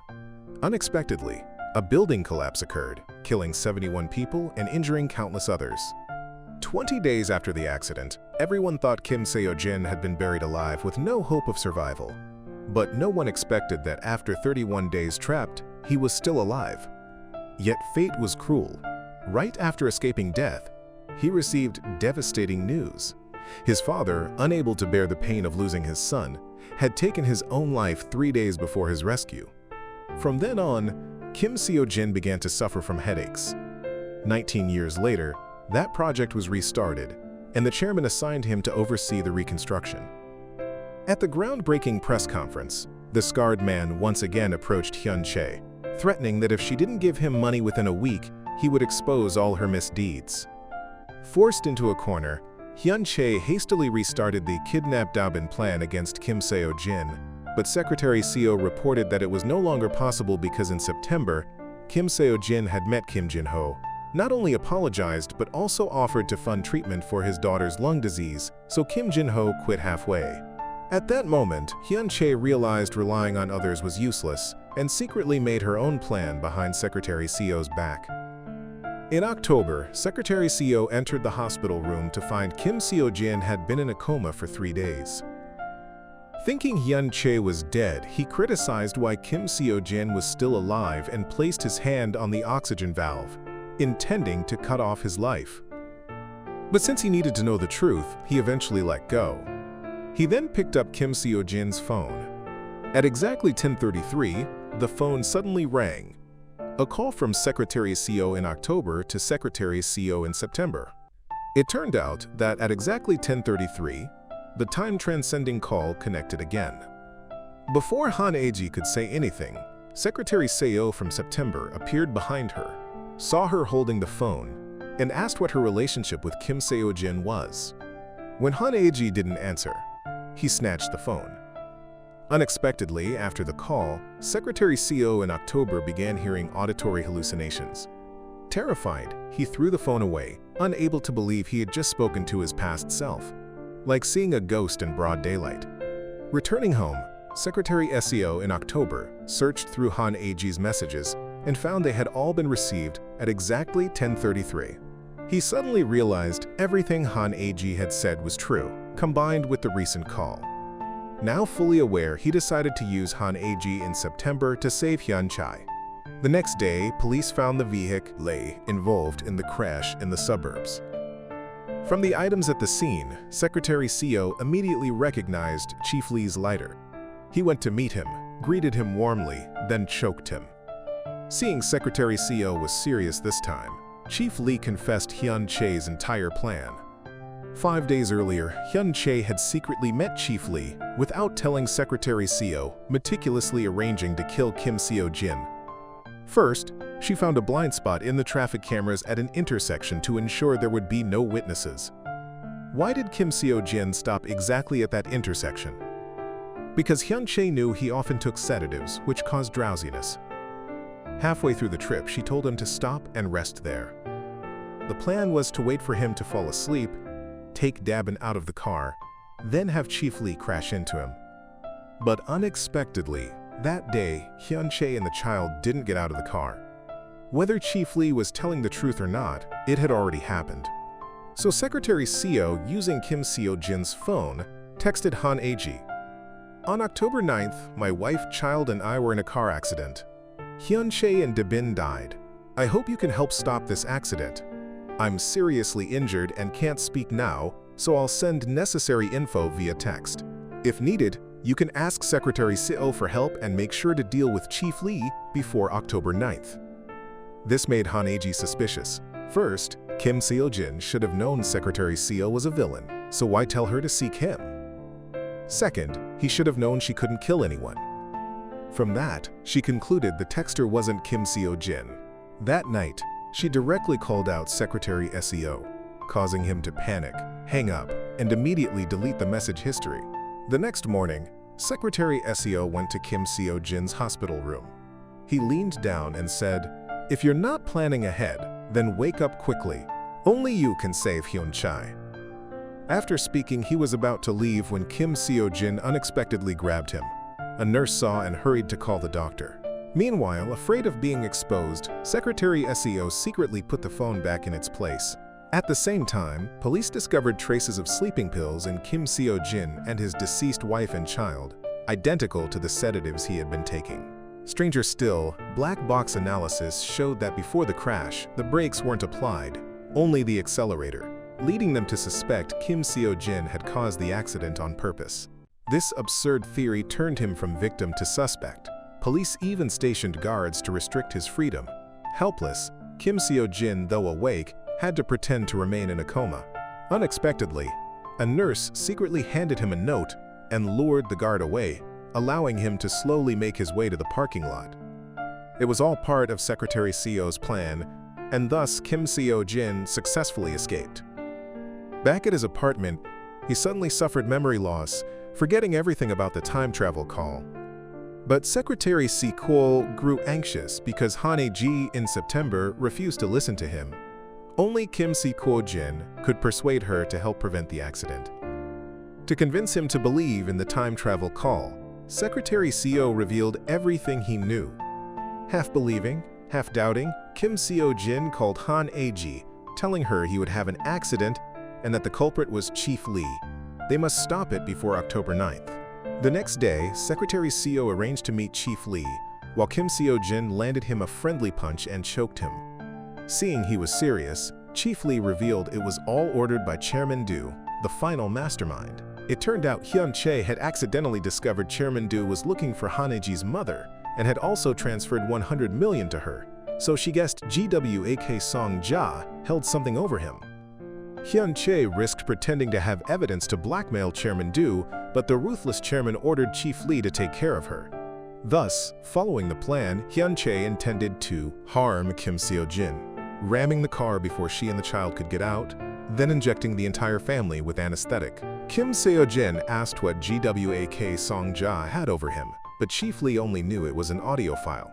Unexpectedly, a building collapse occurred, killing 71 people and injuring countless others. 20 days after the accident, everyone thought Kim Seo-jin had been buried alive with no hope of survival. But no one expected that after 31 days trapped, he was still alive. Yet fate was cruel. Right after escaping death, he received devastating news. His father, unable to bear the pain of losing his son, had taken his own life 3 days before his rescue. From then on, Kim Seo-jin began to suffer from headaches. 19 years later, that project was restarted, and the chairman assigned him to oversee the reconstruction. At the groundbreaking press conference, the scarred man once again approached Hyun-chae, threatening that if she didn't give him money within a week, he would expose all her misdeeds. Forced into a corner, Hyun-chae hastily restarted the kidnap Dabin plan against Kim Seo-jin, but Secretary Seo reported that it was no longer possible because in September, Kim Seo-jin had met Kim Jin-ho, not only apologized but also offered to fund treatment for his daughter's lung disease, so Kim Jin-ho quit halfway. At that moment, Hyun-chae realized relying on others was useless and secretly made her own plan behind Secretary Seo's back. In October, Secretary Seo entered the hospital room to find Kim Seo-jin had been in a coma for 3 days. Thinking Hyun-chae was dead, he criticized why Kim Seo-jin was still alive and placed his hand on the oxygen valve, intending to cut off his life. But since he needed to know the truth, he eventually let go. He then picked up Kim Seo-jin's phone. At exactly 10:33, the phone suddenly rang. A call from Secretary Seo in October to Secretary Seo in September. It turned out that at exactly 10:33, the time-transcending call connected again. Before Han A-ji could say anything, Secretary Seo from September appeared behind her, saw her holding the phone, and asked what her relationship with Kim Seo-jin was. When Han Ae-ji didn't answer, he snatched the phone. Unexpectedly, after the call, Secretary Seo in October began hearing auditory hallucinations. Terrified, he threw the phone away, unable to believe he had just spoken to his past self, like seeing a ghost in broad daylight. Returning home, Secretary Seo in October searched through Han Ae-ji's messages and found they had all been received at exactly 10:33. He suddenly realized everything Han Ae-ji had said was true, combined with the recent call. Now fully aware, he decided to use Han Ae-ji in September to save Hyun Chae. The next day, police found the vehicle involved in the crash in the suburbs. From the items at the scene, Secretary Seo immediately recognized Chief Lee's lighter. He went to meet him, greeted him warmly, then choked him. Seeing Secretary Seo was serious this time, Chief Lee confessed Hyun Chae's entire plan. 5 days earlier, Hyun Chae had secretly met Chief Lee without telling Secretary Seo, meticulously arranging to kill Kim Seo-jin. First, she found a blind spot in the traffic cameras at an intersection to ensure there would be no witnesses. Why did Kim Seo-jin stop exactly at that intersection? Because Hyun Chae knew he often took sedatives, which caused drowsiness. Halfway through the trip, she told him to stop and rest there. The plan was to wait for him to fall asleep, take Dabin out of the car, then have Chief Lee crash into him. But unexpectedly, that day, Hyun Chae and the child didn't get out of the car. Whether Chief Lee was telling the truth or not, it had already happened. So Secretary Seo, using Kim Seo-jin's phone, texted Han Ae-ji. On October 9th, my wife, child, and I were in a car accident. Hyun Chae and Dabin died. I hope you can help stop this accident. I'm seriously injured and can't speak now, so I'll send necessary info via text. If needed, you can ask Secretary Seo for help and make sure to deal with Chief Lee before October 9th. This made Han Ae-ji suspicious. First, Kim Seo-jin should have known Secretary Seo was a villain, so why tell her to seek him? Second, he should have known she couldn't kill anyone. From that, she concluded the texter wasn't Kim Seo-jin. That night, she directly called out Secretary Seo, causing him to panic, hang up, and immediately delete the message history. The next morning, Secretary Seo went to Kim Seo-jin's hospital room. He leaned down and said, "If you're not planning ahead, then wake up quickly. Only you can save Hyun Chae." After speaking, he was about to leave when Kim Seo-jin unexpectedly grabbed him. A nurse saw and hurried to call the doctor. Meanwhile, afraid of being exposed, Secretary Seo secretly put the phone back in its place. At the same time, police discovered traces of sleeping pills in Kim Seo-jin and his deceased wife and child, identical to the sedatives he had been taking. Stranger still, black box analysis showed that before the crash, the brakes weren't applied, only the accelerator, leading them to suspect Kim Seo-jin had caused the accident on purpose. This absurd theory turned him from victim to suspect. Police even stationed guards to restrict his freedom. Helpless, Kim Seo-jin, though awake, had to pretend to remain in a coma. Unexpectedly, a nurse secretly handed him a note and lured the guard away, allowing him to slowly make his way to the parking lot. It was all part of Secretary Seo's plan, and thus Kim Seo-jin successfully escaped. Back at his apartment, he suddenly suffered memory loss, forgetting everything about the time travel call. But Secretary Seo grew anxious because Han Ae-ji in September refused to listen to him. Only Kim Seo-jin could persuade her to help prevent the accident. To convince him to believe in the time travel call, Secretary Seo revealed everything he knew. Half believing, half doubting, Kim Seo-jin called Han Ae-ji, telling her he would have an accident and that the culprit was Chief Lee. They must stop it before October 9th. The next day, Secretary Seo arranged to meet Chief Lee, while Kim Seo-jin landed him a friendly punch and choked him. Seeing he was serious, Chief Lee revealed it was all ordered by Chairman Do, the final mastermind. It turned out Hyun Chae had accidentally discovered Chairman Do was looking for Han Ae-ji's mother and had also transferred 100 million to her, so she guessed GWAK Song Ja held something over him. Hyun Chae risked pretending to have evidence to blackmail Chairman Do, but the ruthless chairman ordered Chief Lee to take care of her. Thus, following the plan, Hyun-chae intended to harm Kim Seo-jin, ramming the car before she and the child could get out, then injecting the entire family with anesthetic. Kim Seo-jin asked what GWAK Song-ja had over him, but Chief Lee only knew it was an audio file.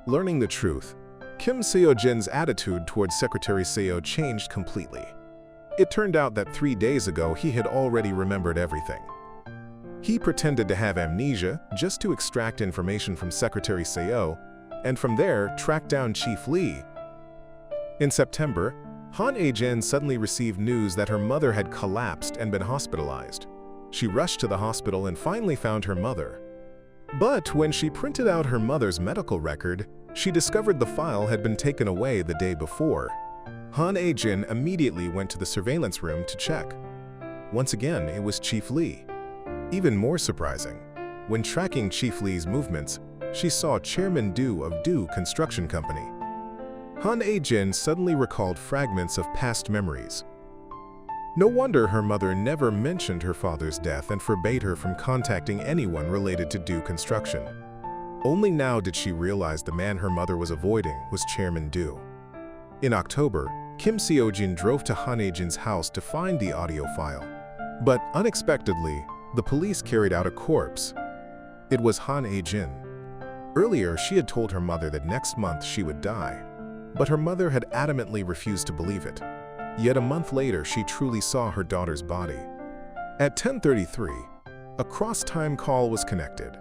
Learning the truth, Kim Seo-jin's attitude towards Secretary Seo changed completely. It turned out that 3 days ago he had already remembered everything. He pretended to have amnesia just to extract information from Secretary Seo, and from there track down Chief Lee. In September, Han A-jin suddenly received news that her mother had collapsed and been hospitalized. She rushed to the hospital and finally found her mother. But when she printed out her mother's medical record, she discovered the file had been taken away the day before. Han A-jin immediately went to the surveillance room to check. Once again, it was Chief Lee. Even more surprising, when tracking Chief Lee's movements, she saw Chairman Do of Do Construction Company. Han A-jin suddenly recalled fragments of past memories. No wonder her mother never mentioned her father's death and forbade her from contacting anyone related to Do Construction. Only now did she realize the man her mother was avoiding was Chairman Do. In October, Kim Seo-jin drove to Han A-jin's house to find the audio file. But unexpectedly, the police carried out a corpse. It was Han A-jin. Earlier, she had told her mother that next month she would die, but her mother had adamantly refused to believe it. Yet a month later, she truly saw her daughter's body. At 10:33, a cross-time call was connected.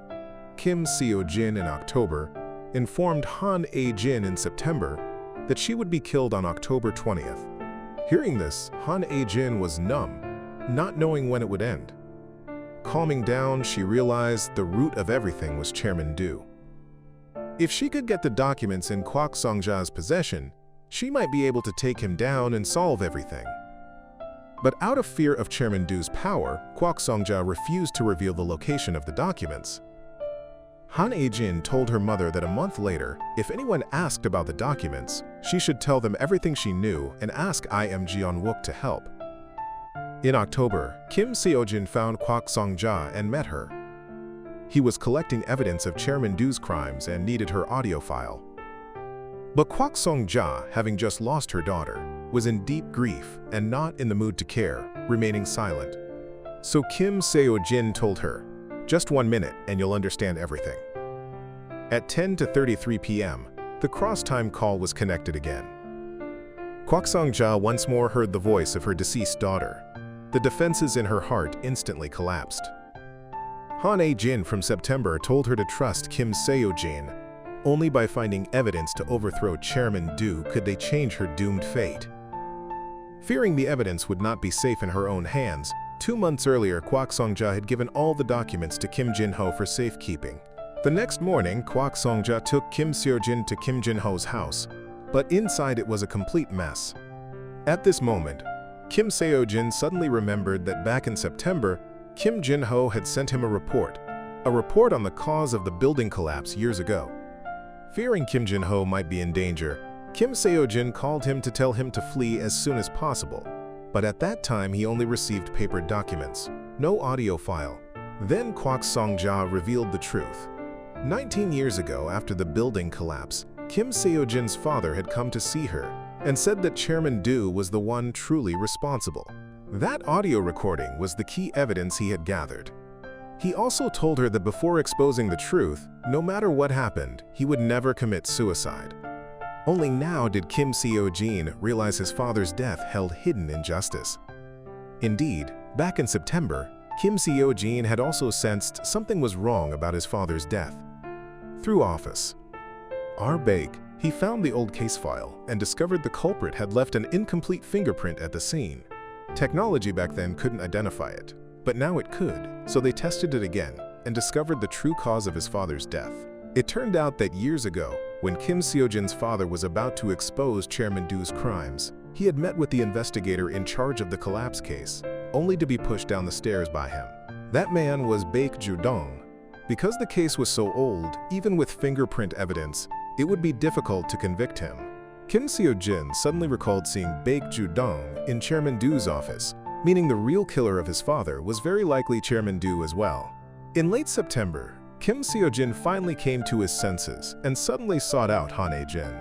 Kim Seo-jin in October informed Han A-jin in September that she would be killed on October 20th. Hearing this, Han A-jin was numb, not knowing when it would end. Calming down, she realized the root of everything was Chairman Do. If she could get the documents in Kwak Song-ja's possession, she might be able to take him down and solve everything. But out of fear of Chairman Do's power, Kwak Song-ja refused to reveal the location of the documents. Han A-jin told her mother that a month later, if anyone asked about the documents, she should tell them everything she knew and ask Im Jeon-wook to help. In October, Kim Seo-jin found Kwak Song-ja and met her. He was collecting evidence of Chairman Do's crimes and needed her audio file. But Kwak Song-ja, having just lost her daughter, was in deep grief and not in the mood to care, remaining silent. So Kim Seo-jin told her, "Just 1 minute and you'll understand everything." At 10:33 p.m., the cross-time call was connected again. Kwak Song-ja once more heard the voice of her deceased daughter. The defenses in her heart instantly collapsed. Han A-jin from September told her to trust Kim Seo-jin. Only by finding evidence to overthrow Chairman Do could they change her doomed fate. Fearing the evidence would not be safe in her own hands, 2 months earlier Kwak Song-ja had given all the documents to Kim Jin-ho for safekeeping. The next morning, Kwak Song-ja took Kim Seo-jin to Kim Jin-ho's house, but inside it was a complete mess. At this moment, Kim Seo-jin suddenly remembered that back in September, Kim Jin-ho had sent him a report on the cause of the building collapse years ago. Fearing Kim Jin-ho might be in danger, Kim Seo-jin called him to tell him to flee as soon as possible. But at that time, he only received paper documents, no audio file. Then Kwak Song-ja revealed the truth. 19 years ago, after the building collapse, Kim Seo-jin's father had come to see her and said that Chairman Do was the one truly responsible. That audio recording was the key evidence he had gathered. He also told her that before exposing the truth, no matter what happened, he would never commit suicide. Only now did Kim Seo-jin realize his father's death held hidden injustice. Indeed, back in September, Kim Seo-jin had also sensed something was wrong about his father's death. Through office. Bake, he found the old case file and discovered the culprit had left an incomplete fingerprint at the scene. Technology back then couldn't identify it, but now it could, so they tested it again and discovered the true cause of his father's death. It turned out that years ago, when Kim Seo-jin's father was about to expose Chairman Do's crimes, he had met with the investigator in charge of the collapse case, only to be pushed down the stairs by him. That man was Baek Ju-dong. Because the case was so old, even with fingerprint evidence, it would be difficult to convict him. Kim Seo-jin suddenly recalled seeing Baek Ju-dong in Chairman Do's office, meaning the real killer of his father was very likely Chairman Do as well. In late September, Kim Seo-jin finally came to his senses and suddenly sought out Han Ae-jin.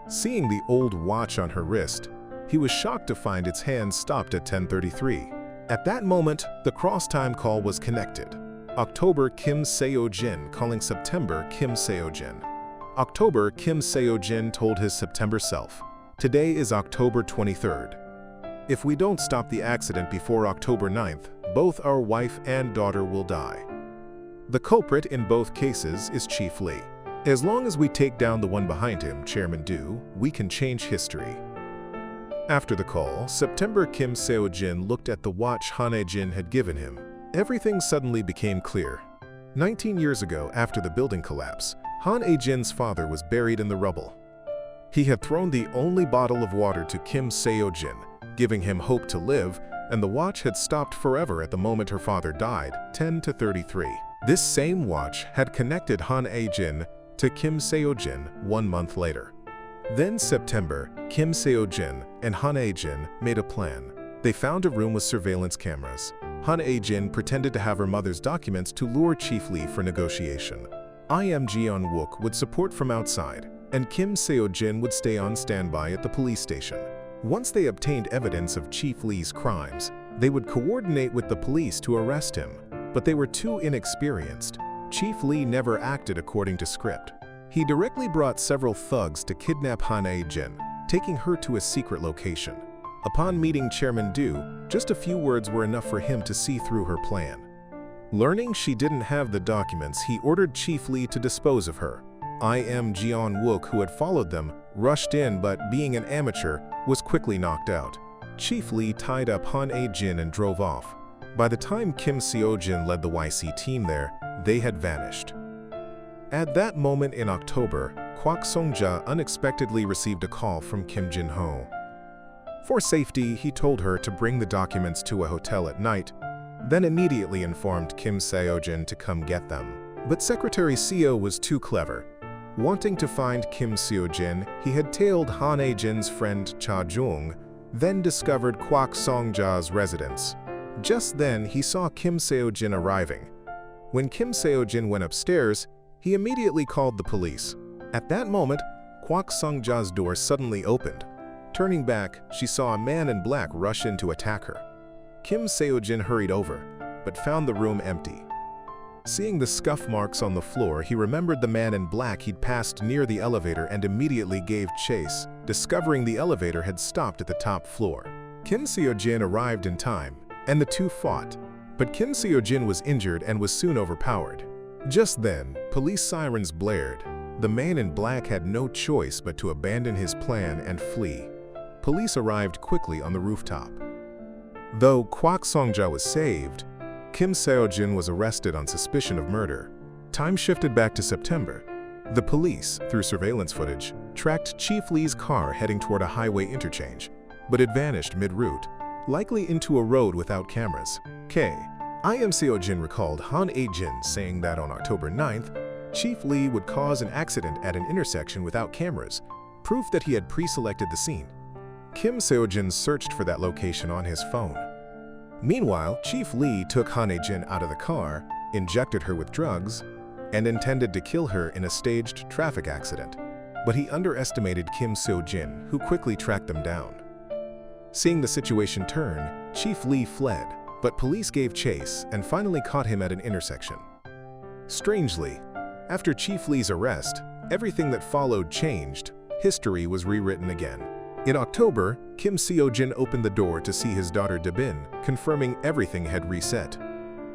Seeing the old watch on her wrist, he was shocked to find its hands stopped at 10:33. At that moment, the cross-time call was connected. October Kim Seo-jin calling September Kim Seo-jin. October Kim Seo-jin told his September self, "Today is October 23rd. If we don't stop the accident before October 9th, both our wife and daughter will die." The culprit in both cases is Chief Lee. As long as we take down the one behind him, Chairman Do, we can change history. After the call, September Kim Seo-jin looked at the watch Han Ae-jin had given him. Everything suddenly became clear. 19 years ago, after the building collapse, Han Ae-jin's father was buried in the rubble. He had thrown the only bottle of water to Kim Seo-jin, giving him hope to live, and the watch had stopped forever at the moment her father died, 10:33. This same watch had connected Han Ae-jin to Kim Seo-jin 1 month later. Then September, Kim Seo-jin and Han Ae-jin made a plan. They found a room with surveillance cameras. Han Ae-jin pretended to have her mother's documents to lure Chief Lee for negotiation. Im Jeon-wook would support from outside, and Kim Seo-jin would stay on standby at the police station. Once they obtained evidence of Chief Lee's crimes, they would coordinate with the police to arrest him, but they were too inexperienced. Chief Lee never acted according to script. He directly brought several thugs to kidnap Han Ae-jin, taking her to a secret location. Upon meeting Chairman Do, just a few words were enough for him to see through her plan. Learning she didn't have the documents, he ordered Chief Lee to dispose of her. Im Jeon-wook, who had followed them, rushed in but, being an amateur, was quickly knocked out. Chief Lee tied up Han Ae-jin and drove off. By the time Kim Seo-jin led the YC team there, they had vanished. At that moment in October, Kwak Song-ja unexpectedly received a call from Kim Jin-ho. For safety, he told her to bring the documents to a hotel at night, then immediately informed Kim Seo-jin to come get them. But Secretary Seo was too clever. Wanting to find Kim Seo-jin, he had tailed Han Ae-jin's friend Cha Jung, then discovered Kwak Song-ja's residence. Just then, he saw Kim Seo-jin arriving. When Kim Seo-jin went upstairs, he immediately called the police. At that moment, Kwak Song-ja's door suddenly opened. Turning back, she saw a man in black rush in to attack her. Kim Seo-jin hurried over, but found the room empty. Seeing the scuff marks on the floor, he remembered the man in black he'd passed near the elevator and immediately gave chase, discovering the elevator had stopped at the top floor. Kim Seo-jin arrived in time, and the two fought, but Kim Seo-jin was injured and was soon overpowered. Just then, police sirens blared. The man in black had no choice but to abandon his plan and flee. Police arrived quickly on the rooftop. Though Kwak Song-ja was saved, Kim Seo-jin was arrested on suspicion of murder. Time shifted back to September. The police, through surveillance footage, tracked Chief Lee's car heading toward a highway interchange, but it vanished mid-route, likely into a road without cameras. Im Seo-jin recalled Han Ae-jin saying that on October 9th, Chief Lee would cause an accident at an intersection without cameras, proof that he had pre-selected the scene. Kim Seo-jin searched for that location on his phone. Meanwhile, Chief Lee took Han Ae-jin out of the car, injected her with drugs, and intended to kill her in a staged traffic accident. But he underestimated Kim Seo-jin, who quickly tracked them down. Seeing the situation turn, Chief Lee fled, but police gave chase and finally caught him at an intersection. Strangely, after Chief Lee's arrest, everything that followed changed. History was rewritten again. In October, Kim Seo-jin opened the door to see his daughter Dabin, confirming everything had reset.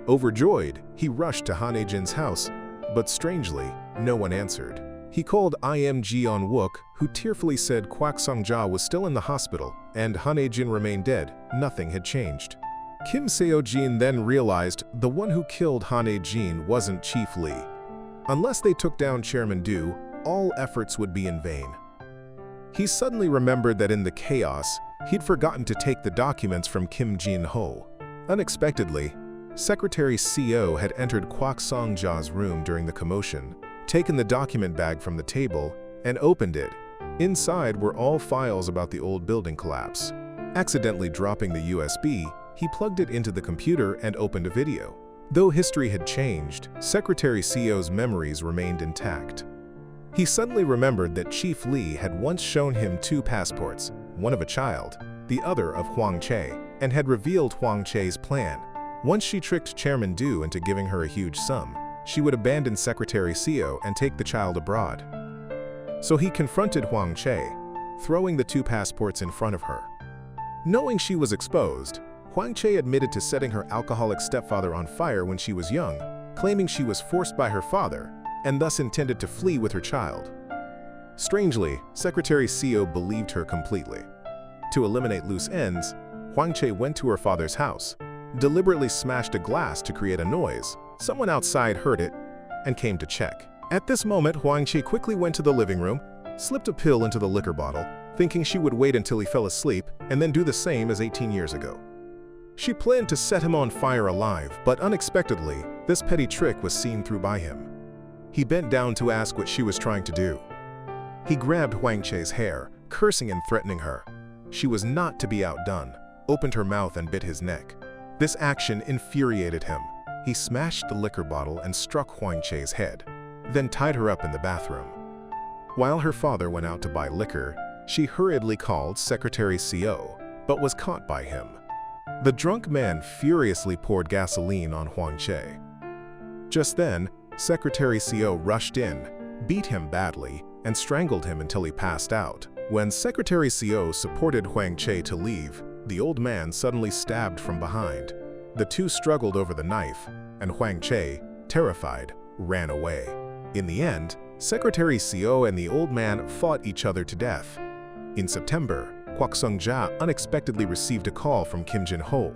Overjoyed, he rushed to Han Ae-jin's house, but strangely, no one answered. He called Im Jeon-wook, who tearfully said Kwak Song-ja was still in the hospital and Han Ae-jin remained dead. Nothing had changed. Kim Seo-jin then realized the one who killed Han Ae-jin wasn't Chief Lee. Unless they took down Chairman Do, all efforts would be in vain. He suddenly remembered that in the chaos, he'd forgotten to take the documents from Kim Jin-ho. Unexpectedly, Secretary Seo had entered Kwak Song-ja's room during the commotion, taken the document bag from the table, and opened it. Inside were all files about the old building collapse. Accidentally dropping the USB, he plugged it into the computer and opened a video. Though history had changed, Secretary Seo's memories remained intact. He suddenly remembered that Chief Lee had once shown him two passports, one of a child, the other of Hwang Chae, and had revealed Hwang Chae's plan. Once she tricked Chairman Du into giving her a huge sum, she would abandon Secretary Seo and take the child abroad. So he confronted Hwang Chae, throwing the two passports in front of her. Knowing she was exposed, Hwang Chae admitted to setting her alcoholic stepfather on fire when she was young, claiming she was forced by her father and thus intended to flee with her child. Strangely, Secretary Seo believed her completely. To eliminate loose ends, Hwang Chae went to her father's house, deliberately smashed a glass to create a noise. Someone outside heard it and came to check. At this moment, Hwang Chae quickly went to the living room, slipped a pill into the liquor bottle, thinking she would wait until he fell asleep and then do the same as 18 years ago. She planned to set him on fire alive, but unexpectedly, this petty trick was seen through by him. He bent down to ask what she was trying to do. He grabbed Hwang Chae's hair, cursing and threatening her. She was not to be outdone, opened her mouth and bit his neck. This action infuriated him. He smashed the liquor bottle and struck Hwang Chae's head, then tied her up in the bathroom. While her father went out to buy liquor, she hurriedly called Secretary Seo, but was caught by him. The drunk man furiously poured gasoline on Hwang Chae. Just then, Secretary Seo rushed in, beat him badly, and strangled him until he passed out. When Secretary Seo supported Hwang Chae to leave, the old man suddenly stabbed from behind. The two struggled over the knife, and Hwang Chae, terrified, ran away. In the end, Secretary Seo and the old man fought each other to death. In September, Kwak Sung-ja unexpectedly received a call from Kim Jin-ho.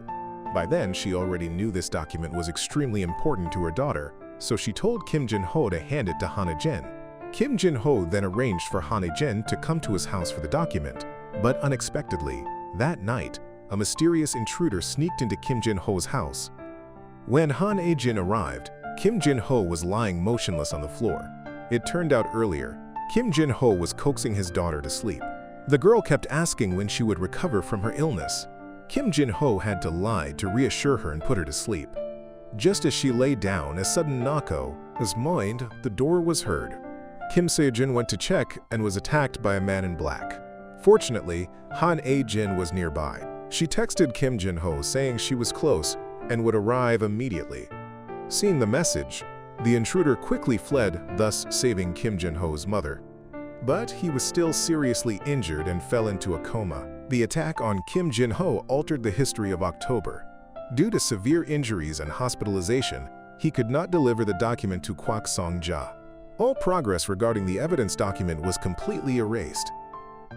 By then, she already knew this document was extremely important to her daughter, so she told Kim Jin-ho to hand it to Han E-jin. Kim Jin-ho then arranged for Han E-jin to come to his house for the document, but unexpectedly, that night, a mysterious intruder sneaked into Kim Jin-ho's house. When Han E-jin arrived, Kim Jin-ho was lying motionless on the floor. It turned out earlier, Kim Jin-ho was coaxing his daughter to sleep. The girl kept asking when she would recover from her illness. Kim Jin-ho had to lie to reassure her and put her to sleep. Just as she lay down, a sudden knocko, as mind, the door was heard. Kim Seo-jin went to check and was attacked by a man in black. Fortunately, Han E-jin was nearby. She texted Kim Jin-ho saying she was close and would arrive immediately. Seeing the message, the intruder quickly fled, thus saving Kim Jin-ho's mother. But he was still seriously injured and fell into a coma. The attack on Kim Jin-ho altered the history of October. Due to severe injuries and hospitalization, he could not deliver the document to Kwak Sung-ja. All progress regarding the evidence document was completely erased.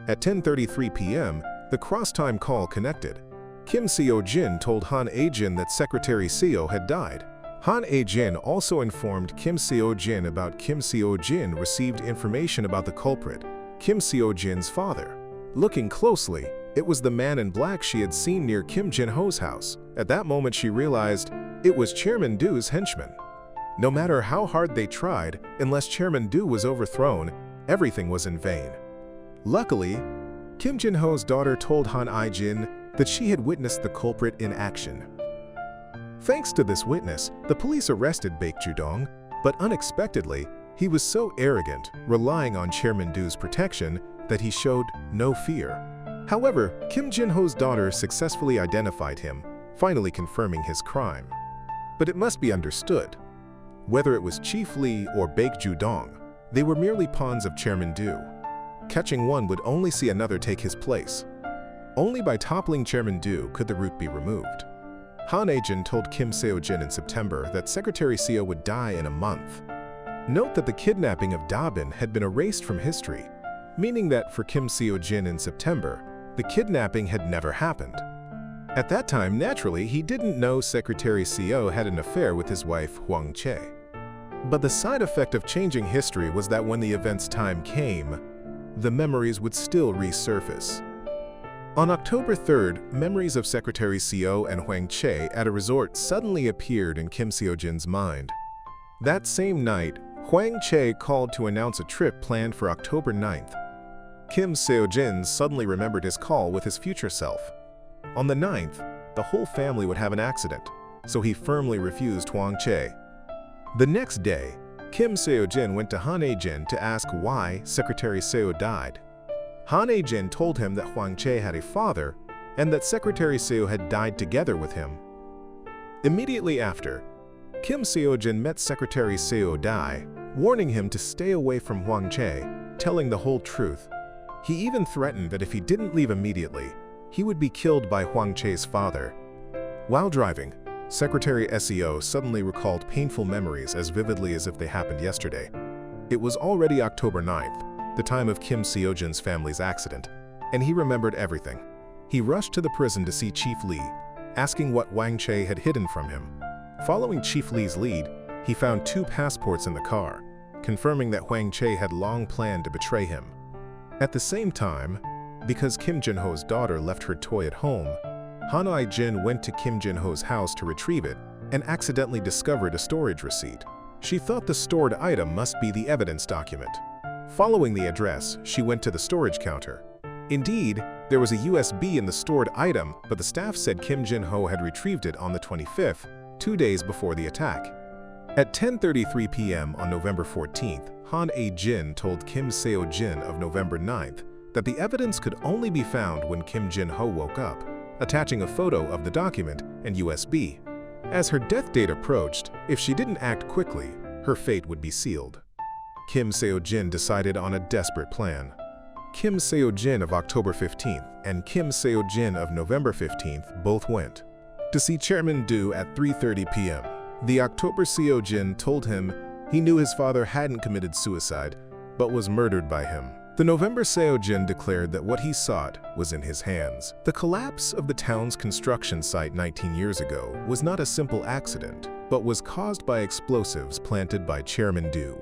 At 10:33 p.m., the cross-time call connected. Kim Seo-jin told Han E-jin that Secretary Seo had died. Han E-jin also informed Kim Seo-jin about Kim Seo-jin received information about the culprit, Kim Seo-jin's father. Looking closely, it was the man in black she had seen near Kim Jin-ho's house. At that moment, she realized it was Chairman Du's henchman. No matter how hard they tried, unless Chairman Du was overthrown, everything was in vain. Luckily, Kim Jin-ho's daughter told Han E-jin that she had witnessed the culprit in action. Thanks to this witness, the police arrested Baek Ju-dong, but unexpectedly, he was so arrogant, relying on Chairman Du's protection, that he showed no fear. However, Kim Jin-ho's daughter successfully identified him, finally confirming his crime. But it must be understood, whether it was Chief Lee or Baek Ju-dong, they were merely pawns of Chairman Du. Catching one would only see another take his place. Only by toppling Chairman Du could the root be removed. Han E-jin told Kim Seo-jin in September that Secretary Seo would die in a month. Note that the kidnapping of Da-bin had been erased from history, meaning that for Kim Seo-jin in September, the kidnapping had never happened. At that time, naturally, he didn't know Secretary Seo had an affair with his wife Hwang Chae. But the side effect of changing history was that when the event's time came, the memories would still resurface. On October 3rd, memories of Secretary Seo and Hwang Chae at a resort suddenly appeared in Kim Seo-jin's mind. That same night, Hwang Chae called to announce a trip planned for October 9th. Kim Seo-jin suddenly remembered his call with his future self. On the 9th, the whole family would have an accident. so he firmly refused Hwang Chae. The next day, Kim Seo-jin went to Han A-jin to ask why Secretary Seo died. Han A-jin told him that Hwang Chae had a father and that Secretary Seo had died together with him. Immediately after, Kim Seo-jin met Secretary Seo Dai, warning him to stay away from Hwang Chae, telling the whole truth. He even threatened that if he didn't leave immediately, he would be killed by Hwang Chae's father. While driving, Secretary Seo suddenly recalled painful memories as vividly as if they happened yesterday. It was already October 9th, the time of Kim Seo-jin's family's accident, and he remembered everything. He rushed to the prison to see Chief Lee, asking what Hwang Chae had hidden from him. Following Chief Lee's lead, he found 2 passports in the car, confirming that Hwang Chae had long planned to betray him. At the same time, because Kim Jin-ho's daughter left her toy at home, Han I-jin went to Kim Jin-ho's house to retrieve it and accidentally discovered a storage receipt. She thought the stored item must be the evidence document. Following the address, she went to the storage counter. Indeed, there was a USB in the stored item, but the staff said Kim Jin-ho had retrieved it on the 25th, 2 days before the attack. At 10:33 p.m. on November 14th, Han A-jin told Kim Seo-jin of November 9th that the evidence could only be found when Kim Jin-ho woke up, attaching a photo of the document and USB. As her death date approached, if she didn't act quickly, her fate would be sealed. Kim Seo-jin decided on a desperate plan. Kim Seo-jin of October 15th and Kim Seo-jin of November 15th both went to see Chairman Do at 3:30 p.m. The October Seo-jin told him he knew his father hadn't committed suicide, but was murdered by him. The November Seo-jin declared that what he sought was in his hands. The collapse of the town's construction site 19 years ago was not a simple accident, but was caused by explosives planted by Chairman Do.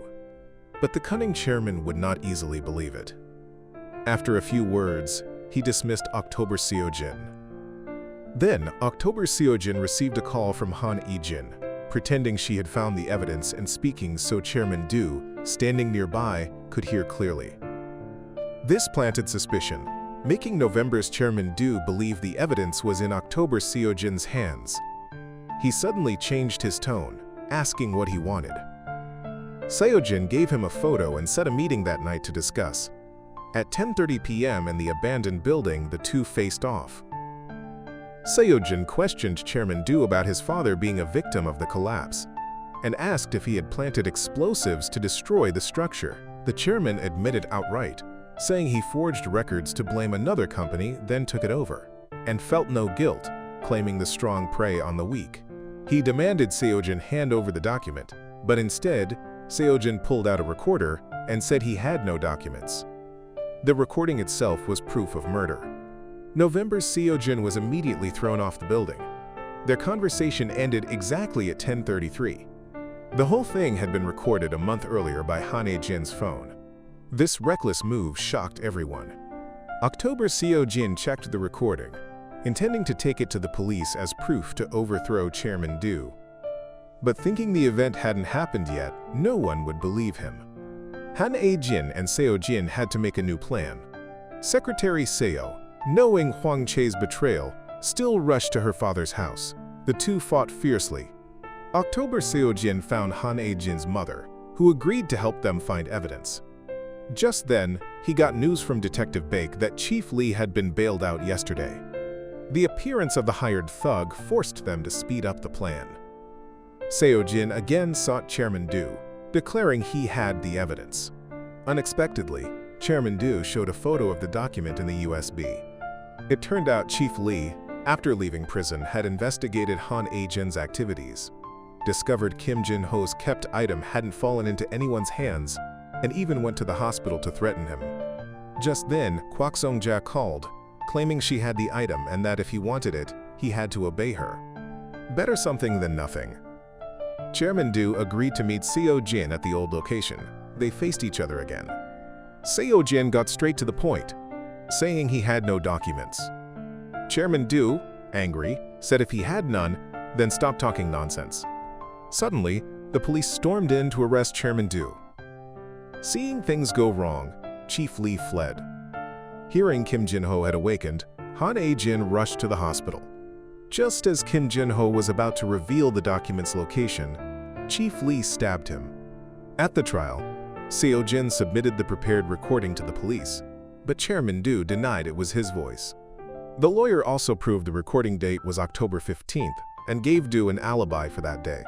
But the cunning chairman would not easily believe it. After a few words, he dismissed October Seo-jin. Then, October Seo-jin received a call from Han E-jin, pretending she had found the evidence and speaking so Chairman Do, standing nearby, could hear clearly. This planted suspicion, making November's Chairman Do believe the evidence was in October Seo-jin's hands. He suddenly changed his tone, asking what he wanted. Seo-jin gave him a photo and set a meeting that night to discuss. At 10:30 p.m. in the abandoned building, the two faced off. Seo-jin questioned Chairman Do about his father being a victim of the collapse and asked if he had planted explosives to destroy the structure. The chairman admitted outright, saying he forged records to blame another company, then took it over, and felt no guilt, claiming the strong prey on the weak. He demanded Seo-jin hand over the document, but instead, Seo-jin pulled out a recorder and said he had no documents. The recording itself was proof of murder. November's Seo-jin was immediately thrown off the building. Their conversation ended exactly at 10:33. The whole thing had been recorded a month earlier by Han A-jin's phone. This reckless move shocked everyone. October Seo-jin checked the recording, intending to take it to the police as proof to overthrow Chairman Do. But thinking the event hadn't happened yet, no one would believe him. Han A-jin and Seo-jin had to make a new plan. Secretary Seo, knowing Hwang Chae's betrayal, still rushed to her father's house. The two fought fiercely. October Seo-jin found Han A-jin's mother, who agreed to help them find evidence. Just then, he got news from Detective Baek that Chief Lee had been bailed out yesterday. The appearance of the hired thug forced them to speed up the plan. Seo-jin again sought Chairman Do, declaring he had the evidence. Unexpectedly, Chairman Do showed a photo of the document in the USB. It turned out Chief Lee, after leaving prison, had investigated Han A-jin's activities, discovered Kim Jin-ho's kept item hadn't fallen into anyone's hands, and even went to the hospital to threaten him. Just then, Kwak Song-ja called, claiming she had the item and that if he wanted it, he had to obey her. Better something than nothing. Chairman Do agreed to meet Seo-jin at the old location. They faced each other again. Seo-jin got straight to the point, saying he had no documents. Chairman Do, angry, said if he had none, then stop talking nonsense. Suddenly, the police stormed in to arrest Chairman Do. Seeing things go wrong, Chief Lee fled. Hearing Kim Jin-ho had awakened, Han A-jin rushed to the hospital. Just as Kim Jin-ho was about to reveal the document's location, Chief Lee stabbed him. At the trial, Seo-jin submitted the prepared recording to the police, but Chairman Do denied it was his voice. The lawyer also proved the recording date was October 15th and gave Do an alibi for that day.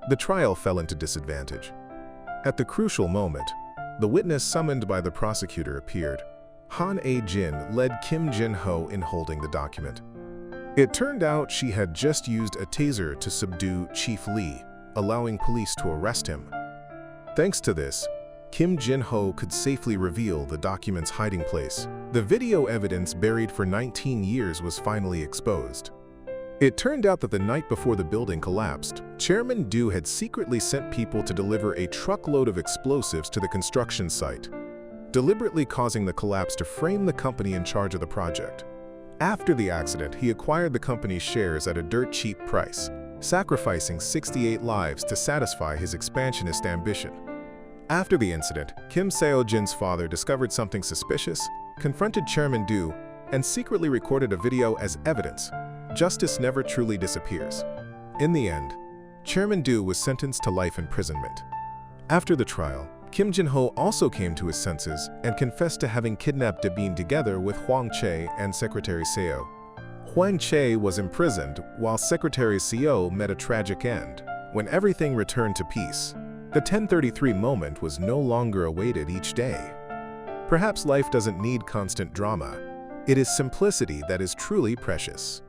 The trial fell into disadvantage. At the crucial moment, the witness summoned by the prosecutor appeared. Han A-jin led Kim Jin-ho in holding the document. It turned out she had just used a taser to subdue Chief Lee, allowing police to arrest him. Thanks to this, Kim Jin-ho could safely reveal the document's hiding place. The video evidence buried for 19 years was finally exposed. It turned out that the night before the building collapsed, Chairman Do had secretly sent people to deliver a truckload of explosives to the construction site, deliberately causing the collapse to frame the company in charge of the project. After the accident, he acquired the company's shares at a dirt cheap price, sacrificing 68 lives to satisfy his expansionist ambition. After the incident, Kim Seo-jin's father discovered something suspicious, confronted Chairman Do, and secretly recorded a video as evidence. Justice never truly disappears. In the end, Chairman Do was sentenced to life imprisonment. After the trial, Kim Jin-ho also came to his senses and confessed to having kidnapped Dabin together with Hwang Chae and Secretary Seo. Hwang Chae was imprisoned while Secretary Seo met a tragic end. When everything returned to peace, the 1033 moment was no longer awaited each day. Perhaps life doesn't need constant drama. It is simplicity that is truly precious.